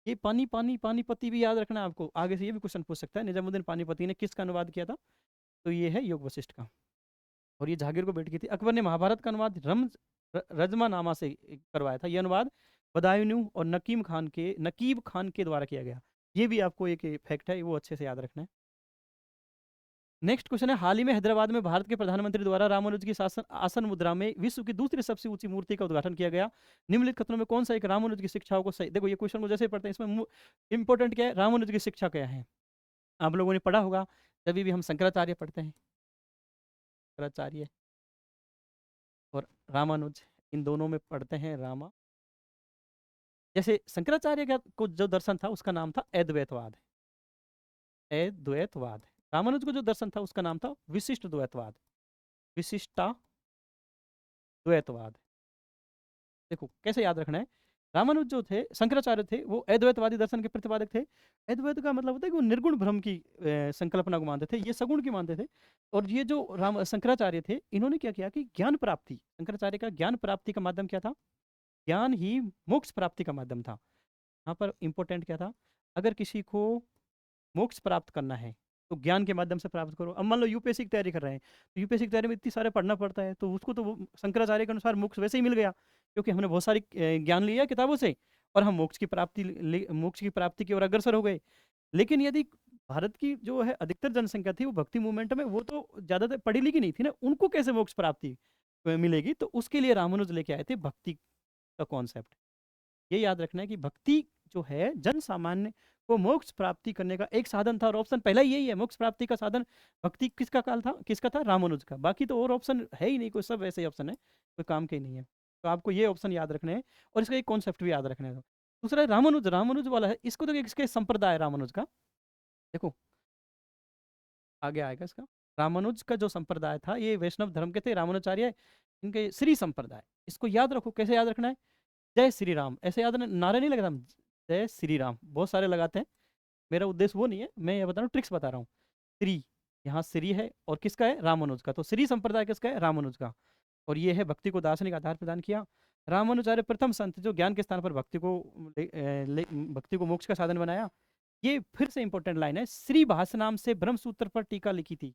ये पानीपति भी याद रखना है आपको, आगे से ये भी क्वेश्चन पूछ सकता है, निजामुद्दीन पानीपति ने किसका अनुवाद किया था? तो ये है योग वशिष्ठ का। और ये जहांगीर को भेंट की थी। अकबर ने महाभारत का अनुवाद रजमानामा से करवाया था। यह अनुवाद बदायूं और नकीब खान के द्वारा किया गया। ये भी आपको एक फैक्ट है, वो अच्छे से याद रखना है। नेक्स्ट क्वेश्चन है, हाल ही में हैदराबाद में भारत के प्रधानमंत्री द्वारा रामानुज की शासन आसन मुद्रा में विश्व की दूसरी सबसे ऊंची मूर्ति का उद्घाटन किया गया। निम्नलिखित कथनों में कौन सा एक रामानुज की शिक्षाओं को सही? देखो, ये क्वेश्चन को जैसे ही पढ़ते हैं इसमें इंपॉर्टेंट क्या है, रामानुज की शिक्षा क्या है। आप लोगों ने पढ़ा होगा, तभी भी हम शंकराचार्य पढ़ते हैं। शंकराचार्य और रामानुज, इन दोनों में पढ़ते हैं रामा। जैसे शंकराचार्य का को जो दर्शन था उसका नाम था अद्वैतवाद, अद्वैतवाद। रामानुज को जो दर्शन था उसका नाम था विशिष्ट द्वैतवाद, विशिष्टा द्वैतवाद। देखो कैसे याद रखना है। रामानुज जो थे, शंकराचार्य थे, वो अद्वैतवादी दर्शन के प्रतिपादक थे। अद्वैत का मतलब होता है कि वो निर्गुण ब्रह्म की संकल्पना को मानते थे, ये सगुण की मानते थे। और ये जो राम शंकराचार्य थे, इन्होंने क्या किया कि ज्ञान प्राप्ति, शंकराचार्य का ज्ञान प्राप्ति का माध्यम क्या था? ज्ञान ही मोक्ष प्राप्ति का माध्यम था। यहाँ पर इंपॉर्टेंट क्या था? अगर किसी को मोक्ष प्राप्त करना है तो ज्ञान के माध्यम से प्राप्त करो। अब मान लो यूपीएससी की तैयारी कर रहे हैं, तो यूपीएससी की तैयारी में इतनी सारे पढ़ना पड़ता है, तो उसको तो शंकराचार्य के अनुसार मोक्ष वैसे ही मिल गया, क्योंकि हमने बहुत सारी ज्ञान लिया किताबों से, और हम मोक्ष की प्राप्ति की ओर अग्रसर हो गए। लेकिन यदि भारत की जो है अधिकतर जनसंख्या थी वो भक्ति मूवमेंट में, वो तो ज्यादातर पढ़ी लिखी नहीं थी ना, उनको कैसे मोक्ष प्राप्ति मिलेगी? तो उसके लिए रामानुज लेके आए थे भक्ति का कॉन्सेप्ट। ये याद रखना है कि भक्ति जो है जन सामान्य को मोक्ष प्राप्ति करने का एक साधन था, और ऑप्शन पहला ही यही है, मोक्ष प्राप्ति का साधन भक्ति किसका काल था, किसका था, रामानुज का। बाकी तो और ऑप्शन है ही नहीं कोई, सब ऐसे ही ऑप्शन है, कोई काम के ही नहीं है। तो आपको ये ऑप्शन याद रखने हैं और इसका एक कॉन्सेप्ट भी याद रखना है। दूसरा है रामानुज, रामानुज वाला है, इसको तो किसके संप्रदाय रामानुज का, देखो आगे आएगा इसका। रामानुज का जो संप्रदाय था ये वैष्णव धर्म के थे, रामानुचार्य इनके श्री संप्रदाय। इसको याद रखो, कैसे याद रखना है, जय श्री राम, ऐसे याद नारे नहीं लगाता, जय श्री राम बहुत सारे लगाते हैं, मेरा उद्देश्य वो नहीं है, मैं ये बता रहा हूँ, ट्रिक्स बता रहा हूँ। श्री, यहाँ श्री है और किसका है, रामानुज का, तो श्री संप्रदाय किसका है, रामानुज का। और ये है भक्ति को दार्शनिक आधार प्रदान किया। रामानुचार्य प्रथम संत जो ज्ञान के स्थान पर भक्ति को मोक्ष का साधन बनाया। ये फिर से इंपॉर्टेंट लाइन है, श्री भाष्य नाम से ब्रह्म सूत्र पर टीका लिखी थी,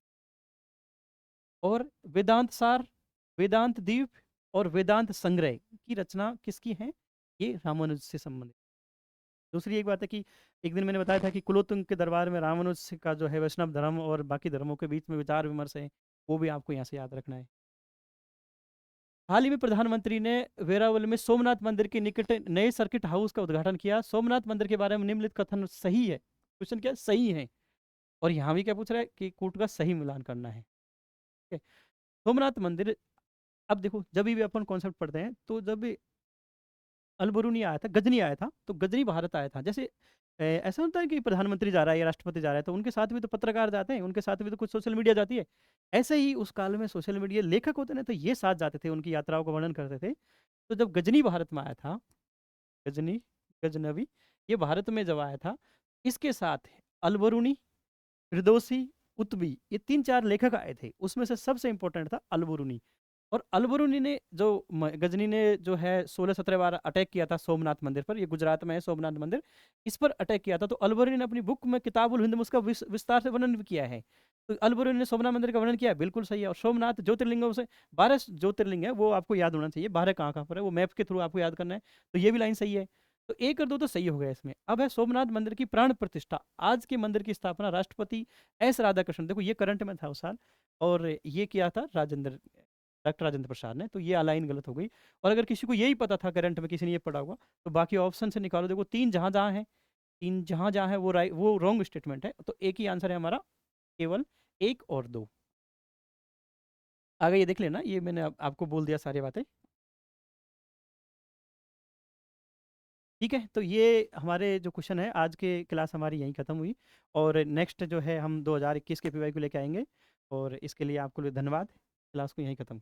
और वेदांत सार, वेदांत दीप और वेदांत संग्रह की रचना किसकी है, ये रामानुज से संबंधित। दूसरी एक बात है कि एक दिन मैंने बताया था कि कुलोत्तुंग के दरबार में रामानुज का जो है वैष्णव धर्म और बाकी धर्मों के बीच में विचार विमर्श है, वो भी आपको यहाँ से याद रखना है। हाल ही में प्रधानमंत्री ने वेरावल में सोमनाथ मंदिर के निकट नए सर्किट हाउस का उद्घाटन किया। सोमनाथ मंदिर के बारे में निम्नलिखित कथन सही है, क्वेश्चन क्या है, सही है। और यहाँ भी क्या पूछ रहा है कि कूट का सही मिलान करना है। ठीक है, सोमनाथ मंदिर, अब देखो जब भी अपन कॉन्सेप्ट पढ़ते हैं तो जब भी अलबरूनी आया था, गजनी आया था, तो गजनी भारत आया था। जैसे ऐसा होता है कि प्रधानमंत्री जा रहा है या राष्ट्रपति जा रहा है तो उनके साथ भी तो पत्रकार जाते हैं, उनके साथ भी तो कुछ सोशल मीडिया जाती है। ऐसे ही उस काल में सोशल मीडिया लेखक होते ना, तो ये साथ जाते थे, उनकी यात्राओं का वर्णन करते थे। तो जब गजनी भारत में आया था, गजनी, गजनवी, ये भारत में जब आया था, इसके साथ अलबरूनी, फिरदौसी, कुतुबी, ये 3-4 लेखक आए थे। उसमें से सबसे इंपॉर्टेंट था अलबरूनी। और अलबरूनी ने जो गजनी ने जो है 16-17 बार अटैक किया था सोमनाथ मंदिर पर, ये गुजरात में है सोमनाथ मंदिर, इस पर अटैक किया था। तो अलबरूनी ने अपनी बुक में किताबुल हिंद में उसका विस्तार से वर्णन भी किया है। तो अलबरूनी ने सोमनाथ मंदिर का वर्णन किया है, बिल्कुल सही है। और सोमनाथ ज्योतिर्लिंगों से 12 ज्योतिर्लिंग है, वो आपको याद होना चाहिए, 12 कहाँ कहाँ पर है वो मैप के थ्रू आपको याद करना है। तो ये भी लाइन सही है, तो 1 और 2 तो सही हो गया इसमें। अब है सोमनाथ मंदिर की प्राण प्रतिष्ठा। आज के मंदिर की स्थापना राष्ट्रपति एस राधाकृष्णन, देखो ये करंट में था उस साल, और ये किया था डॉक्टर राजेंद्र प्रसाद ने। तो ये लाइन गलत हो गई। और अगर किसी को यही पता था, करंट में किसी ने ये पढ़ा होगा, तो बाकी ऑप्शन से निकालो, देखो 3 जहां जहां है, 3 जहां जहां है वो राइट, वो रॉन्ग स्टेटमेंट है। तो एक ही आंसर है हमारा, केवल 1 और 2। आगे ये देख लेना, ये मैंने आपको बोल दिया सारी बातें। ठीक है, तो ये हमारे जो क्वेश्चन है, आज के क्लास हमारी यहीं खत्म हुई। और नेक्स्ट जो है हम 2021 के पीवाई को लेके आएंगे, और इसके लिए आपको धन्यवाद। क्लास को यहीं खत्म।